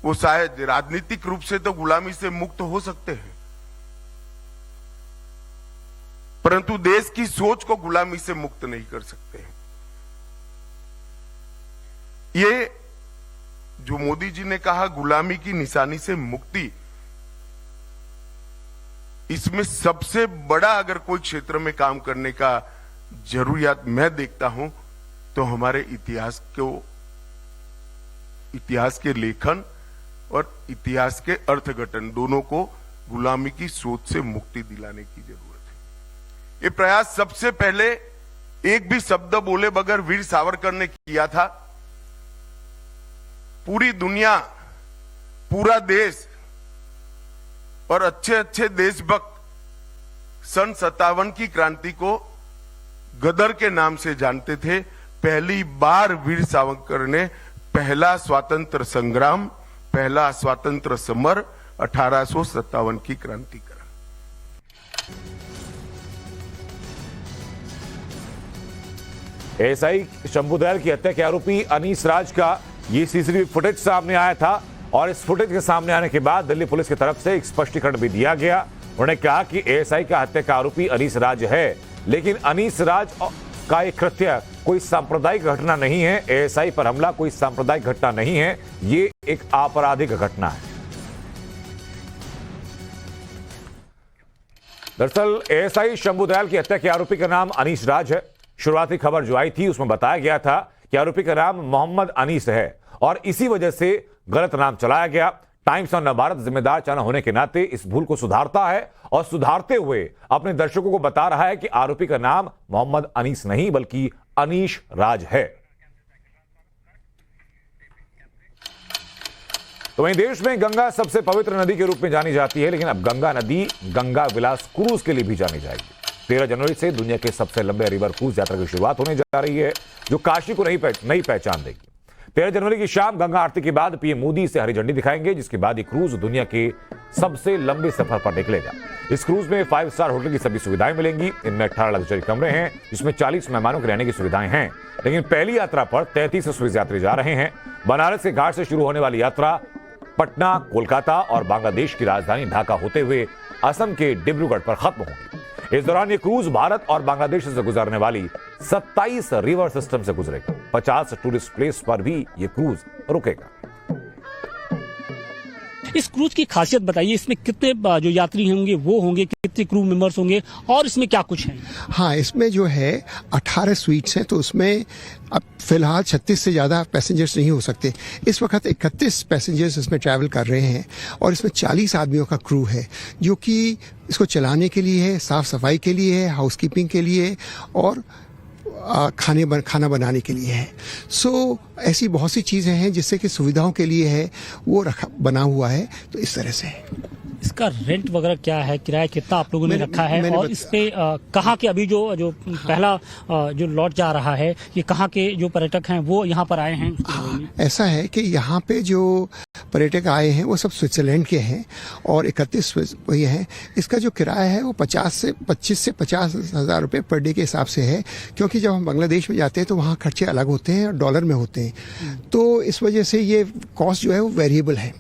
वो शायद राजनीतिक रूप से तो गुलामी से मुक्त हो सकते हैं, परंतु देश की सोच को गुलामी से मुक्त नहीं कर सकते हैं। ये जो मोदी जी ने कहा गुलामी की निशानी से मुक्ति, इसमें सबसे बड़ा अगर कोई क्षेत्र में काम करने का जरूरियात मैं देखता हूं तो हमारे इतिहास के लेखन और इतिहास के अर्थघटन दोनों को गुलामी की सोच से मुक्ति दिलाने की जरूरत है। ये प्रयास सबसे पहले एक भी शब्द बोले बगैर वीर सावरकर ने किया था। पूरी दुनिया, पूरा देश और अच्छे अच्छे देशभक्त सन 57 की क्रांति को गदर के नाम से जानते थे। पहली बार वीर सावरकर ने पहला स्वातंत्र संग्राम, पहला स्वातंत्र समर 1857 की क्रांति करा। एएसआई शंभू दयाल की हत्या के आरोपी अनीस राज का ये सीसीटीवी फुटेज सामने आया था और इस फुटेज के सामने आने के बाद दिल्ली पुलिस की तरफ से एक स्पष्टीकरण भी दिया गया। उन्होंने कहा कि एएसआई का हत्या का आरोपी अनीस राज है, लेकिन अनीस राज का एक कृत्य कोई सांप्रदायिक घटना नहीं है। एएसआई पर हमला कोई सांप्रदायिक घटना नहीं है, ये एक आपराधिक घटना है। दरअसल एएसआई शंभू दयाल की हत्या के आरोपी का नाम अनीस राज है। शुरुआती खबर जो आई थी उसमें बताया गया था कि आरोपी का नाम मोहम्मद अनीस है और इसी वजह से गलत नाम चलाया गया। टाइम्स ऑफ नवभारत जिम्मेदार चैनल होने के नाते इस भूल को सुधारता है और सुधारते हुए अपने दर्शकों को बता रहा है कि आरोपी का नाम मोहम्मद अनीस नहीं बल्कि अनीश राज है। तो वहीं देश में गंगा सबसे पवित्र नदी के रूप में जानी जाती है, लेकिन अब गंगा नदी गंगा विलास क्रूज के लिए भी जानी जाएगी। 13 जनवरी से दुनिया के सबसे लंबे रिवर क्रूज यात्रा की शुरुआत होने जा रही है, जो काशी को नई पहचान देगी। 13 जनवरी की शाम गंगा आरती के बाद पीएम मोदी इसे हरी झंडी दिखाएंगे, जिसके बाद ये क्रूज दुनिया के सबसे लंबे सफर पर निकलेगा। इस क्रूज में 5 स्टार होटल की सभी सुविधाएं मिलेंगी। इनमें 18 लग्जरी कमरे हैं, जिसमें 40 मेहमानों के रहने की सुविधाएं हैं। लेकिन पहली यात्रा पर 33 स्विस यात्री जा रहे हैं। बनारस के घाट से शुरू होने वाली यात्रा पटना, कोलकाता और बांग्लादेश की राजधानी ढाका होते हुए असम के डिब्रूगढ़ पर खत्म होगी। इस दौरान ये क्रूज भारत और बांग्लादेश से गुजरने वाली 27 रिवर सिस्टम से गुजरेगा। 50 टूरिस्ट प्लेस पर भी ये क्रूज रुकेगा। इस क्रूज की खासियत बताइए, इसमें कितने जो यात्री होंगे वो होंगे, कितने क्रू मेंबर्स होंगे और इसमें क्या कुछ है? हाँ, इसमें जो है 18 स्वीट्स हैं, तो उसमें अब फिलहाल 36 से ज़्यादा पैसेंजर्स नहीं हो सकते। इस वक्त 31 पैसेंजर्स इसमें ट्रैवल कर रहे हैं और इसमें 40 आदमियों का क्रू है, जो कि इसको चलाने के लिए है, साफ सफाई के लिए है, हाउसकीपिंग के लिए और खाना बनाने के लिए है। सो ऐसी बहुत सी चीज़ें हैं जिससे कि सुविधाओं के लिए है, वो बना हुआ है। तो इस तरह से इसका रेंट वगैरह क्या है, किराया कितना आप लोगों ने रखा है और इस पे कहाँ के अभी जो पहला जो लौट जा रहा है, ये कहाँ के जो पर्यटक हैं वो यहाँ पर आए हैं? ऐसा है कि यहाँ पे जो पर्यटक आए हैं वो सब स्विट्जरलैंड के हैं और 31 वही हैं। इसका जो किराया है वो 25 से 50 हज़ार रुपये पर डे के हिसाब से है, क्योंकि जब हम बांग्लादेश में जाते हैं तो वहाँ खर्चे अलग होते हैं और डॉलर में होते हैं, तो इस वजह से ये कॉस्ट जो है वो वेरिएबल है।